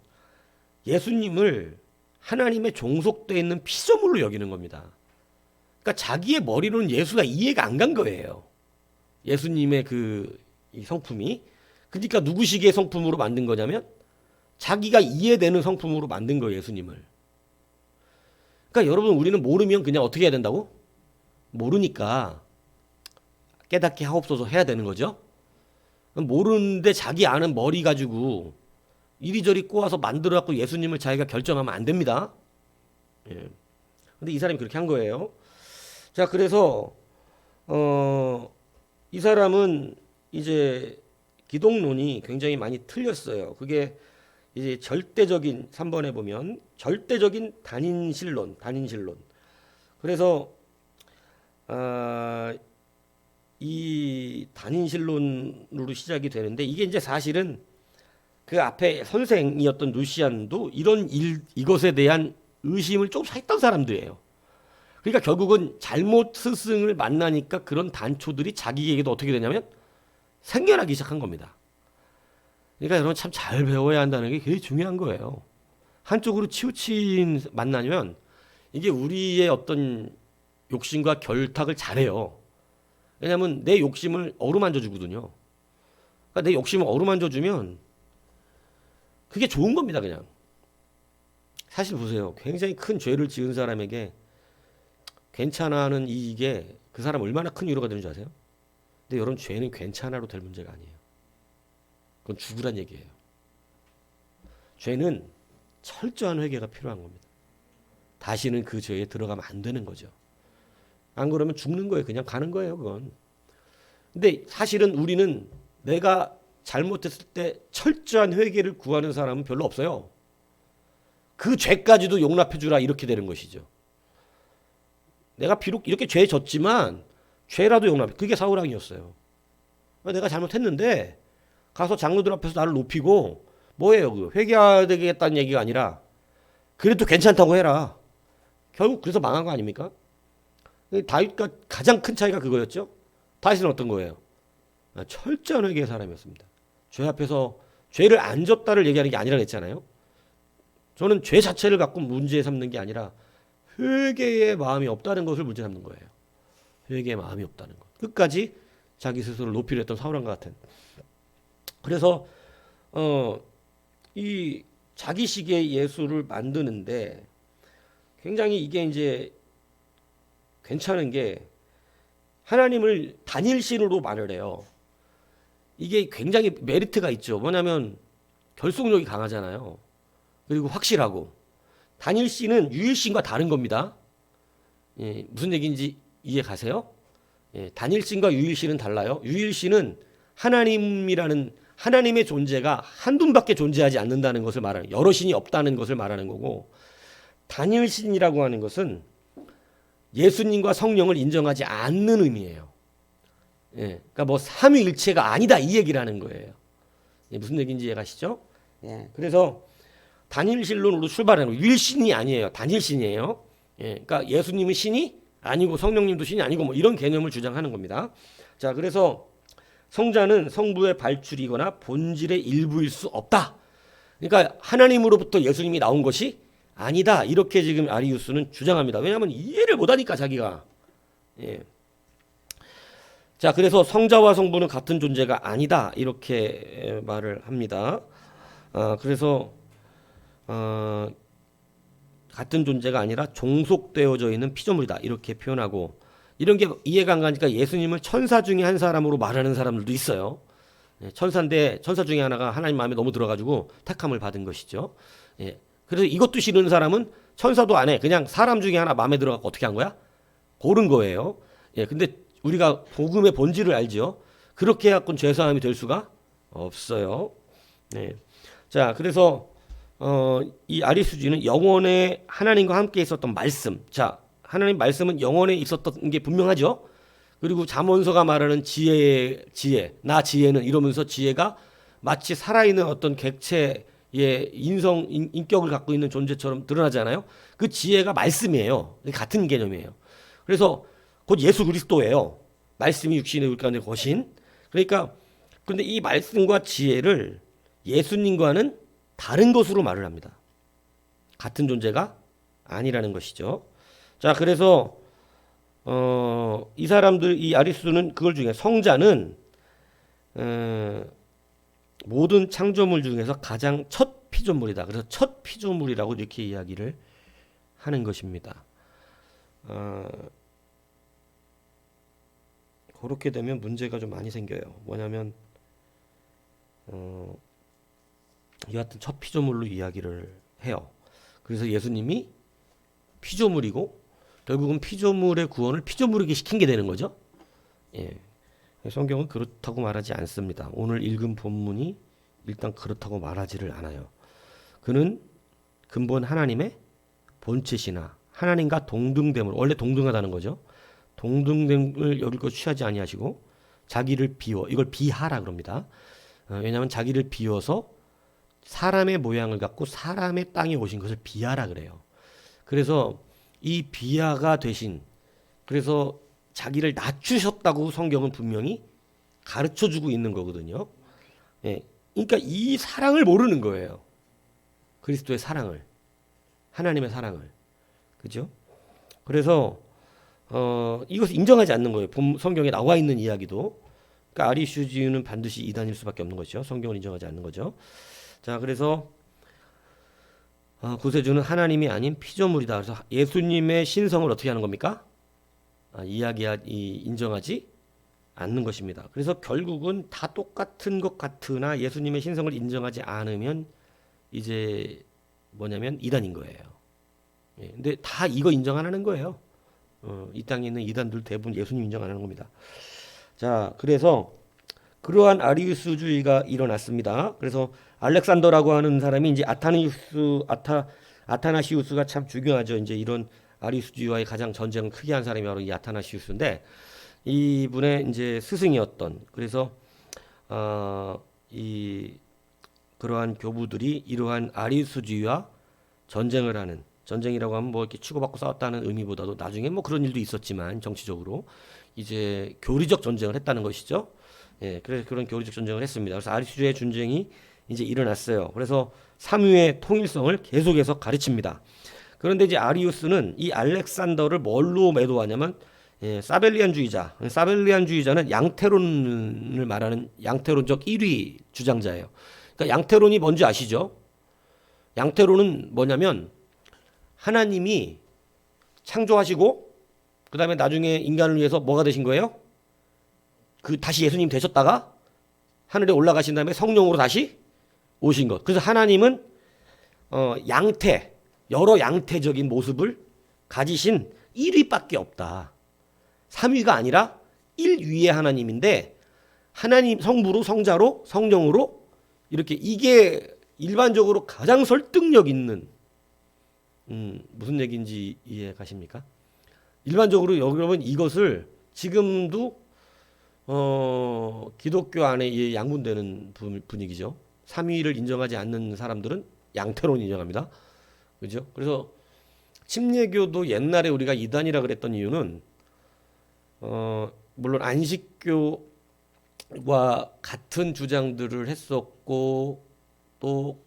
예수님을 하나님의 종속되어 있는 피조물로 여기는 겁니다. 그러니까 자기의 머리로는 예수가 이해가 안 간 거예요. 예수님의 이 성품이. 그러니까 누구시기의 성품으로 만든 거냐면 자기가 이해되는 성품으로 만든 거예요, 예수님을. 그러니까 여러분 우리는 모르면 그냥 어떻게 해야 된다고? 모르니까 깨닫게 하옵소서 해야 되는 거죠. 모르는데 자기 아는 머리 가지고 이리저리 꼬아서 만들어갖고 예수님을 자기가 결정하면 안 됩니다. 예. 근데 이 사람이 그렇게 한 거예요. 자, 그래서 이 사람은 이제 기독론이 굉장히 많이 틀렸어요. 그게 이제 절대적인 3번에 보면 절대적인 단인실론. 그래서 이 단인실론으로 시작이 되는데 이게 이제 사실은 그 앞에 선생이었던 루시안도 이것에 대한 의심을 좀 했던 사람들이에요. 그러니까 결국은 잘못 스승을 만나니까 그런 단초들이 자기에게도 어떻게 되냐면 생겨나기 시작한 겁니다. 그러니까 여러분 참 잘 배워야 한다는 게 굉장히 중요한 거예요. 한쪽으로 치우친 만나면 이게 우리의 어떤 욕심과 결탁을 잘해요. 왜냐하면 내 욕심을 어루만져 주거든요. 그러니까 내 욕심을 어루만져 주면 그게 좋은 겁니다, 그냥. 사실 보세요. 굉장히 큰 죄를 지은 사람에게 괜찮아하는 이게 그 사람 얼마나 큰 위로가 되는 줄 아세요? 근데 여러분 죄는 괜찮아로 될 문제가 아니에요. 그건 죽으란 얘기예요. 죄는 철저한 회개가 필요한 겁니다. 다시는 그 죄에 들어가면 안 되는 거죠. 안 그러면 죽는 거예요. 그냥 가는 거예요, 그건. 근데 사실은 우리는 내가 잘못했을 때 철저한 회개를 구하는 사람은 별로 없어요. 그 죄까지도 용납해 주라 이렇게 되는 것이죠. 내가 비록 이렇게 죄 졌지만 죄라도 용납해. 그게 사울왕이었어요. 내가 잘못했는데 가서 장로들 앞에서 나를 높이고 뭐예요? 그 회개하겠다는 얘기가 아니라 그래도 괜찮다고 해라. 결국 그래서 망한 거 아닙니까? 다윗과 가장 큰 차이가 그거였죠. 다윗은 어떤 거예요? 철저한 회개의 사람이었습니다. 죄 앞에서 죄를 안 졌다를 얘기하는 게 아니라 그랬잖아요. 저는 죄 자체를 갖고 문제 삼는 게 아니라 회개의 마음이 없다는 것을 문제 삼는 거예요. 회개의 마음이 없다는 것. 끝까지 자기 스스로를 높이려 했던 사울왕과 같은. 그래서 이 자기식의 예수를 만드는데 굉장히 이게 이제 괜찮은 게 하나님을 단일신으로 말을 해요. 이게 굉장히 메리트가 있죠. 뭐냐면 결속력이 강하잖아요. 그리고 확실하고. 단일신은 유일신과 다른 겁니다. 예, 무슨 얘기인지 이해 가세요? 예, 단일신과 유일신은 달라요. 유일신은 하나님이라는 하나님의 존재가 한 분밖에 존재하지 않는다는 것을 말하는, 여러 신이 없다는 것을 말하는 거고, 단일신이라고 하는 것은 예수님과 성령을 인정하지 않는 의미예요. 예, 그러니까 뭐 삼위일체가 아니다 이 얘기를 하는 거예요. 예, 무슨 얘기인지 이해가시죠? 예, 그래서 단일신론으로 출발하는 유일신이 아니에요. 단일신이에요. 예, 그러니까 예수님은 신이 아니고 성령님도 신이 아니고 뭐 이런 개념을 주장하는 겁니다. 자, 그래서 성자는 성부의 발출이거나 본질의 일부일 수 없다. 그러니까 하나님으로부터 예수님이 나온 것이 아니다. 이렇게 지금 아리우스는 주장합니다. 왜냐하면 이해를 못하니까 자기가. 예. 자, 그래서 성자와 성부는 같은 존재가 아니다. 이렇게 말을 합니다. 그래서 같은 존재가 아니라 종속되어져 있는 피조물이다. 이렇게 표현하고, 이런 게 이해가 안 가니까 예수님을 천사 중에 한 사람으로 말하는 사람들도 있어요. 예, 천사인데 천사 중에 하나가 하나님 마음에 너무 들어가지고 택함을 받은 것이죠. 예, 그래서 이것도 싫은 사람은 천사도 안 해. 그냥 사람 중에 하나 마음에 들어가고 어떻게 한 거야? 고른 거예요. 예, 근데 우리가 복음의 본질을 알죠. 그렇게 해갖고는 죄사함이 될 수가 없어요. 네. 자, 그래서 이 아리수지는 영원에 하나님과 함께 있었던 말씀. 자, 하나님 말씀은 영원에 있었던 게 분명하죠. 그리고 잠언서가 말하는 지혜의 지혜, 나 지혜는 이러면서 지혜가 마치 살아있는 어떤 객체의 인격을 갖고 있는 존재처럼 드러나잖아요. 그 지혜가 말씀이에요. 같은 개념이에요. 그래서 곧 예수 그리스도예요. 말씀이 육신의 우리 가운데 거신. 그러니까 근데 이 말씀과 지혜를 예수님과는 다른 것으로 말을 합니다. 같은 존재가 아니라는 것이죠. 자, 그래서 이 사람들, 이 아리스도는 그걸 중에 성자는 모든 창조물 중에서 가장 첫 피조물이다. 그래서 첫 피조물이라고 이렇게 이야기를 하는 것입니다. 그렇게 되면 문제가 좀 많이 생겨요. 뭐냐면 이 같은 첫 피조물로 이야기를 해요. 그래서 예수님이 피조물이고 결국은 피조물의 구원을 피조물에게 시킨 게 되는 거죠. 예. 성경은 그렇다고 말하지 않습니다. 오늘 읽은 본문이 일단 그렇다고 말하지를 않아요. 그는 근본 하나님의 본체시나 하나님과 동등됨을, 원래 동등하다는 거죠. 동등됨을 여길 것 취하지 아니하시고 자기를 비워, 이걸 비하라 그럽니다. 왜냐하면 자기를 비워서 사람의 모양을 갖고 사람의 땅에 오신 것을 비하라 그래요. 그래서 이 비하가 되신, 그래서 자기를 낮추셨다고 성경은 분명히 가르쳐주고 있는 거거든요. 예, 그러니까 이 사랑을 모르는 거예요. 그리스도의 사랑을, 하나님의 사랑을, 그죠? 그래서 이것을 인정하지 않는 거예요. 성경에 나와 있는 이야기도. 그러니까 아리슈지는 반드시 이단일 수밖에 없는 것이죠. 성경을 인정하지 않는 거죠. 자, 그래서 구세주는 하나님이 아닌 피조물이다. 그래서 예수님의 신성을 어떻게 하는 겁니까? 인정하지 않는 것입니다. 그래서 결국은 다 똑같은 것 같으나 예수님의 신성을 인정하지 않으면 이제 뭐냐면 이단인 거예요. 예, 근데 다 이거 인정 안 하는 거예요. 이 땅에 있는 이단들 대부분 예수님 인정 안 하는 겁니다. 자, 그래서 그러한 아리우스주의가 일어났습니다. 그래서 알렉산더라고 하는 사람이 이제 아타나시우스가 참 중요하죠. 이제 이런 아리우스주의와의 가장 전쟁을 크게 한 사람이 바로 이 아타나시우스인데 이분의 이제 스승이었던 그래서 이 그러한 교부들이 이러한 아리우스주의와 전쟁을 하는 전쟁이라고 하면 뭐 이렇게 치고받고 싸웠다는 의미보다도 나중에 뭐 그런 일도 있었지만 정치적으로 이제 교리적 전쟁을 했다는 것이죠. 예, 그래서 그런 교리적 전쟁을 했습니다. 그래서 아리우스주의 전쟁이 이제 일어났어요. 그래서 삼위의 통일성을 계속해서 가르칩니다. 그런데 이제 아리우스는 이 알렉산더를 뭘로 매도하냐면 예, 사벨리안주의자. 사벨리안주의자는 양태론을 말하는 양태론적 1위 주장자예요. 그러니까 양태론이 뭔지 아시죠? 양태론은 뭐냐면 하나님이 창조하시고 그다음에 나중에 인간을 위해서 뭐가 되신 거예요? 그 다시 예수님 되셨다가 하늘에 올라가신 다음에 성령으로 다시 오신 것. 그래서 하나님은 양태 여러 양태적인 모습을 가지신 1위밖에 없다. 3위가 아니라 1위의 하나님인데 하나님 성부로 성자로 성령으로 이렇게 이게 일반적으로 가장 설득력 있는 무슨 얘기인지 이해 가십니까? 일반적으로 여러분 이것을 지금도 기독교 안에 양분되는 분위기죠. 3위를 인정하지 않는 사람들은 양태론 인정합니다. 그죠? 그래서 침례교도 옛날에 우리가 이단이라 그랬던 이유는 물론 안식교와 같은 주장들을 했었고 또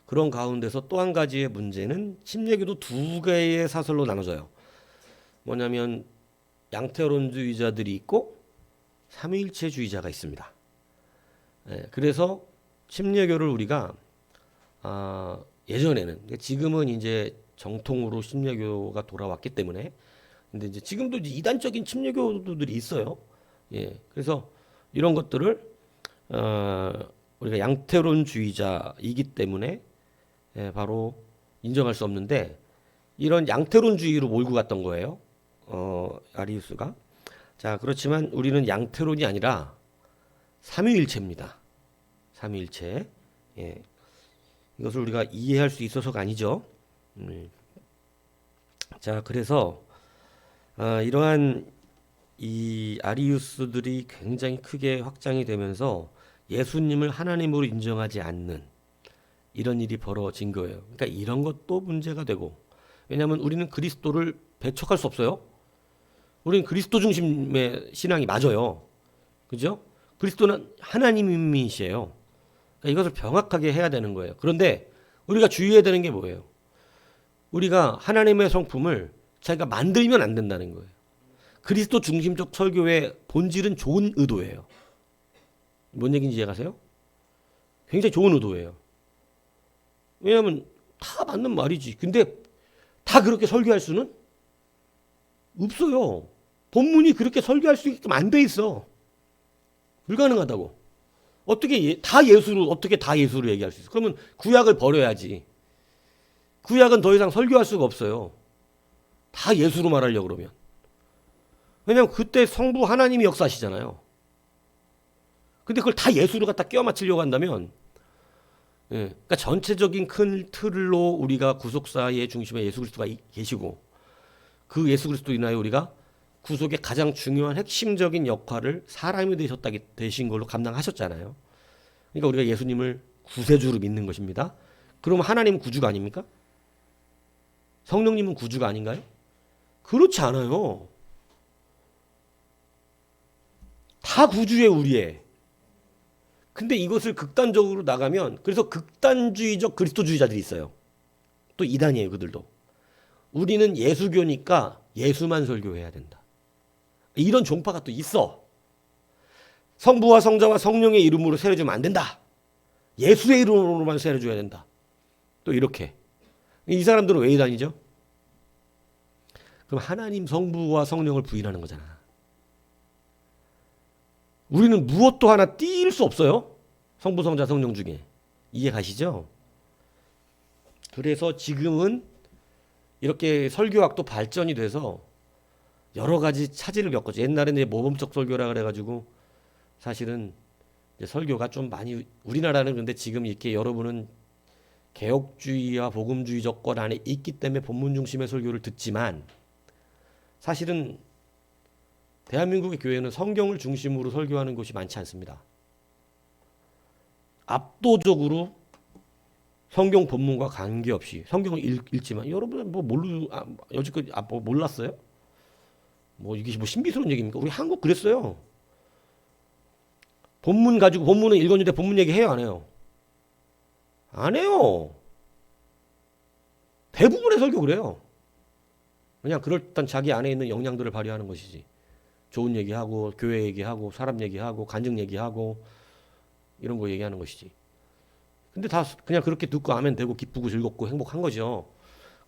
그런 가운데서 또 한 가지의 문제는 침례교도 두 개의 사설로 나눠져요. 뭐냐면 양태론주의자들이 있고 삼위일체주의자가 있습니다. 예, 그래서 침례교를 우리가 예전에는 지금은 이제 정통으로 침례교가 돌아왔기 때문에 근데 이제 지금도 이제 이단적인 침례교도들이 있어요. 예, 그래서 이런 것들을 우리가 양태론주의자이기 때문에 예, 바로 인정할 수 없는데 이런 양태론주의로 몰고 갔던 거예요. 아리우스가. 자, 그렇지만 우리는 양태론이 아니라 삼위일체입니다. 삼위일체. 예. 이것을 우리가 이해할 수 있어서가 아니죠. 자, 그래서 이러한 이 아리우스들이 굉장히 크게 확장이 되면서 예수님을 하나님으로 인정하지 않는 이런 일이 벌어진 거예요. 그러니까 이런 것도 문제가 되고 왜냐하면 우리는 그리스도를 배척할 수 없어요. 우리는 그리스도 중심의 신앙이 맞아요. 그죠? 그리스도는 하나님이시에요. 그러니까 이것을 명확하게 해야 되는 거예요. 그런데 우리가 주의해야 되는 게 뭐예요? 우리가 하나님의 성품을 자기가 만들면 안 된다는 거예요. 그리스도 중심적 설교의 본질은 좋은 의도예요. 뭔 얘기인지 이해가세요? 굉장히 좋은 의도예요. 왜냐하면 다 맞는 말이지. 근데 다 그렇게 설교할 수는 없어요. 본문이 그렇게 설교할 수 있게끔 안 돼 있어. 불가능하다고. 어떻게 다 예수로 얘기할 수 있어? 그러면 구약을 버려야지. 구약은 더 이상 설교할 수가 없어요. 다 예수로 말하려고 그러면. 왜냐하면 그때 성부 하나님이 역사하시잖아요. 근데 그걸 다 예수로 갖다 끼워 맞추려고 한다면 예, 그러니까 전체적인 큰 틀로 우리가 구속사의 중심에 예수 그리스도가 계시고 그 예수 그리스도 인하여 우리가 구속의 가장 중요한 핵심적인 역할을 사람이 되신 걸로 감당하셨잖아요. 그러니까 우리가 예수님을 구세주로 믿는 것입니다. 그럼 하나님은 구주가 아닙니까? 성령님은 구주가 아닌가요? 그렇지 않아요. 다 구주의 우리의. 근데 이것을 극단적으로 나가면 그래서 극단주의적 그리스도주의자들이 있어요. 또 이단이에요, 그들도. 우리는 예수교니까 예수만 설교해야 된다. 이런 종파가 또 있어. 성부와 성자와 성령의 이름으로 세례주면 안 된다. 예수의 이름으로만 세례줘야 된다. 또 이렇게. 이 사람들은 왜 이단이죠? 그럼 하나님 성부와 성령을 부인하는 거잖아. 우리는 무엇도 하나 띄일 수 없어요. 성부, 성자, 성령 중에. 이해 가시죠? 그래서 지금은 이렇게 설교학도 발전이 돼서 여러 가지 차질을 겪었죠. 옛날에는 모범적 설교라 그래가지고 사실은 이제 설교가 좀 많이 우리나라는 근데 지금 이렇게 여러분은 개혁주의와 복음주의 정권 안에 있기 때문에 본문 중심의 설교를 듣지만 사실은 대한민국의 교회는 성경을 중심으로 설교하는 곳이 많지 않습니다. 압도적으로 성경 본문과 관계없이 성경을 읽지만 여러분 여지껏 뭐 몰랐어요? 뭐 이게 뭐 신비스러운 얘기입니까? 우리 한국 그랬어요. 본문 가지고 본문은 읽었는데 본문 얘기 해요, 안 해요? 안 해요. 대부분의 설교 그래요. 그냥 그럴듯한 자기 안에 있는 역량들을 발휘하는 것이지. 좋은 얘기하고 교회 얘기하고 사람 얘기하고 간증 얘기하고 이런 거 얘기하는 것이지. 근데 다 그냥 그렇게 듣고 아멘 되고 기쁘고 즐겁고 행복한 거죠.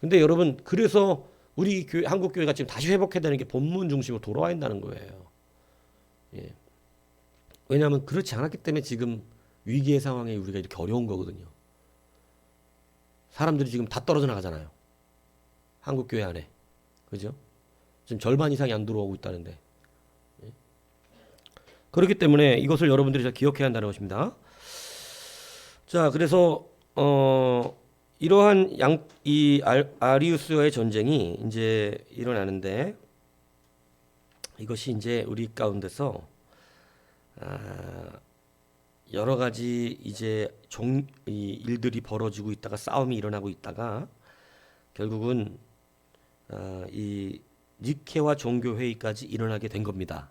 근데 여러분 그래서 우리 교회, 한국 교회가 지금 다시 회복해야 되는 게 본문 중심으로 돌아와야 한다는 거예요. 예. 왜냐하면 그렇지 않았기 때문에 지금 위기의 상황에 우리가 이렇게 어려운 거거든요. 사람들이 지금 다 떨어져 나가잖아요. 한국 교회 안에. 그죠? 지금 절반 이상이 안 들어오고 있다는데. 예. 그렇기 때문에 이것을 여러분들이 잘 기억해야 한다는 것입니다. 자, 그래서 이러한 이 아리우스와의 전쟁이 이제 일어나는데 이것이 이제 우리 가운데서 여러 가지 이제 이 일들이 벌어지고 있다가 싸움이 일어나고 있다가 결국은 이 니케와 종교회의까지 일어나게 된 겁니다.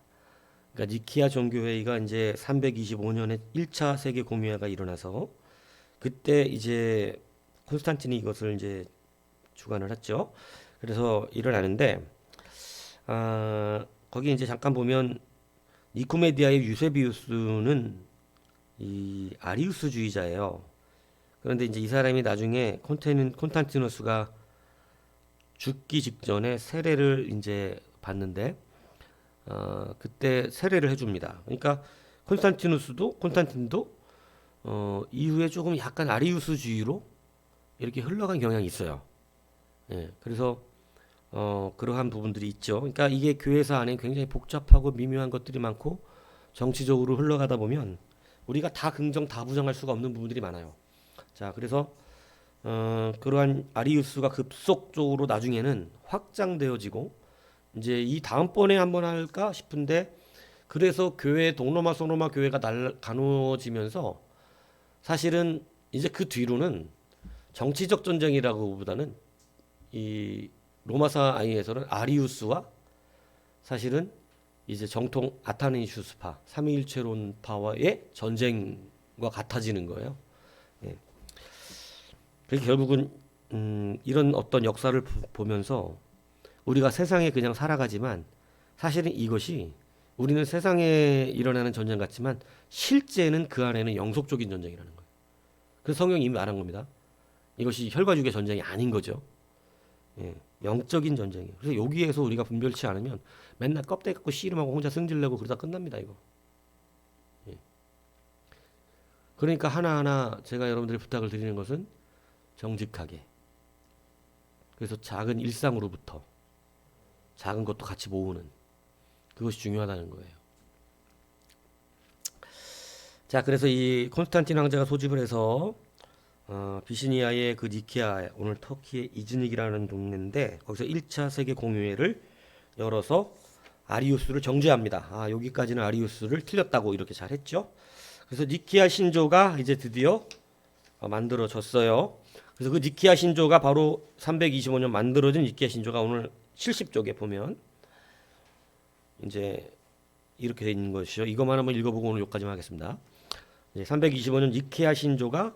그러니까 니케아 종교회의가 이제 325년에 1차 세계 공유회가 일어나서 그때 이제 콘스탄틴이 이것을 이제 주관을 했죠. 그래서 일어나는데 거기 이제 잠깐 보면 니코메디아의 유세비우스는 이 아리우스주의자예요. 그런데 이제 이 사람이 나중에 콘스탄티누스가 죽기 직전에 세례를 이제 받는데 그때 세례를 해줍니다. 그러니까 콘스탄틴도 이후에 조금 약간 아리우스주의로 이렇게 흘러간 경향이 있어요. 예, 그래서 그러한 부분들이 있죠. 그러니까 이게 교회사 안에 굉장히 복잡하고 미묘한 것들이 많고 정치적으로 흘러가다 보면 우리가 다 긍정 다 부정할 수가 없는 부분들이 많아요. 자, 그래서 그러한 아리우스가 급속적으로 나중에는 확장되어지고 이제 이 다음번에 한번 할까 싶은데 그래서 교회 동로마 소로마 교회가 나눠지면서 사실은 이제 그 뒤로는 정치적 전쟁이라고보다는 이 로마사 아이에서는 아리우스와 사실은 이제 정통 아타네시우스파 삼위일체론파와의 전쟁과 같아지는 거예요. 예. 그래서 결국은 이런 어떤 역사를 보면서 우리가 세상에 그냥 살아가지만 사실은 이것이 우리는 세상에 일어나는 전쟁 같지만 실제는 그 안에는 영속적인 전쟁이라는 거예요. 그래서 성경이 이미 말한 겁니다. 이것이 혈과육의 전쟁이 아닌 거죠. 예, 영적인 전쟁이에요. 그래서 여기에서 우리가 분별치 않으면 맨날 껍데기 갖고 씨름하고 혼자 승질내고 그러다 끝납니다. 이거. 예. 그러니까 하나하나 제가 여러분들이 부탁을 드리는 것은 정직하게. 그래서 작은 일상으로부터 작은 것도 같이 모으는 그것이 중요하다는 거예요. 자, 그래서 이 콘스탄틴 황제가 소집을 해서 비시니아의 그 니케아, 오늘 터키의 이즈닉이라는 동네인데 거기서 1차 세계 공유회를 열어서 아리우스를 정죄합니다. 여기까지는 아리우스를 틀렸다고 이렇게 잘했죠. 그래서 니케아 신조가 이제 드디어 만들어졌어요. 그래서 그 니케아 신조가 바로 325년 만들어진 니케아 신조가 오늘 70쪽에 보면 이제 이렇게 돼 있는 것이죠. 이것만 한번 읽어보고 오늘 여기까지만 하겠습니다. 325년 니케아 신조가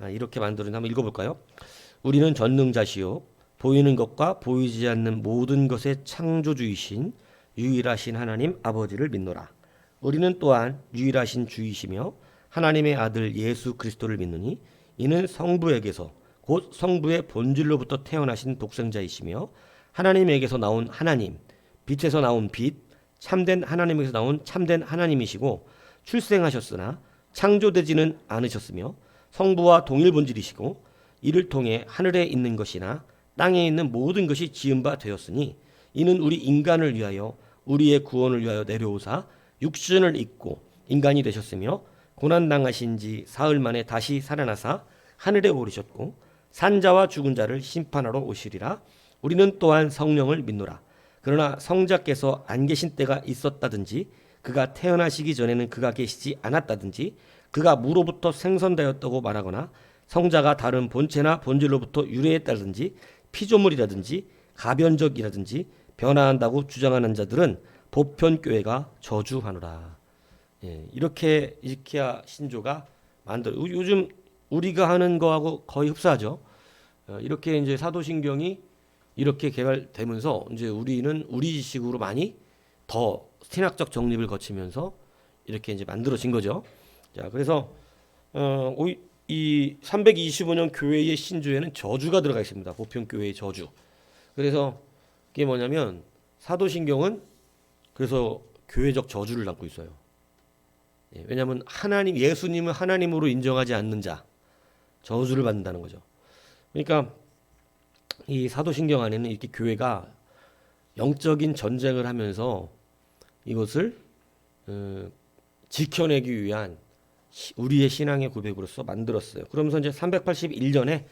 이렇게 만들어진 한번 읽어볼까요? 우리는 전능자시요 보이는 것과 보이지 않는 모든 것의 창조주이신 유일하신 하나님 아버지를 믿노라. 우리는 또한 유일하신 주이시며 하나님의 아들 예수 그리스도를 믿느니 이는 성부에게서 곧 성부의 본질로부터 태어나신 독생자이시며 하나님에게서 나온 하나님, 빛에서 나온 빛, 참된 하나님에게서 나온 참된 하나님이시고 출생하셨으나 창조되지는 않으셨으며 성부와 동일 본질이시고 이를 통해 하늘에 있는 것이나 땅에 있는 모든 것이 지은 바 되었으니 이는 우리 인간을 위하여 우리의 구원을 위하여 내려오사 육신을 입고 인간이 되셨으며 고난당하신 지 사흘 만에 다시 살아나사 하늘에 오르셨고 산자와 죽은 자를 심판하러 오시리라. 우리는 또한 성령을 믿노라. 그러나 성자께서 안 계신 때가 있었다든지 그가 태어나시기 전에는 그가 계시지 않았다든지 그가 무로부터 생선되었다고 말하거나 성자가 다른 본체나 본질로부터 유래했다든지 피조물이라든지 가변적이라든지 변화한다고 주장하는 자들은 보편교회가 저주하노라. 예, 이렇게 이스키야 신조가 요즘 우리가 하는 거하고 거의 흡사하죠. 이렇게 이제 사도신경이 이렇게 개발되면서 이제 우리는 우리 지식으로 많이 더 신학적 정립을 거치면서 이렇게 이제 만들어진 거죠. 자, 그래서 이 325년 교회의 신조에는 저주가 들어가 있습니다. 보편교회의 저주. 그래서 이게 뭐냐면 사도신경은 그래서 교회적 저주를 담고 있어요. 예, 왜냐하면 예수님을 하나님으로 인정하지 않는 자 저주를 받는다는 거죠. 그러니까 이 사도신경 안에는 이렇게 교회가 영적인 전쟁을 하면서 이것을 지켜내기 위한 우리의 신앙의 고백으로서 만들었어요. 그러면서 이제 381년에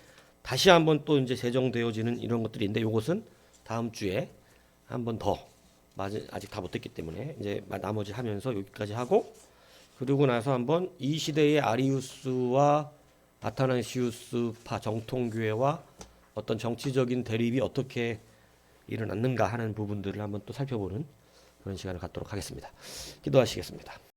다시 한번 또 이제 제정되어지는 이런 것들인데 이것은 다음 주에 한번 더 아직 다 못했기 때문에 이제 나머지 하면서 여기까지 하고 그리고 나서 한번 이 시대의 아리우스와 아타나시우스파 정통교회와 어떤 정치적인 대립이 어떻게 일어났는가 하는 부분들을 한번 또 살펴보는 그런 시간을 갖도록 하겠습니다. 기도하시겠습니다.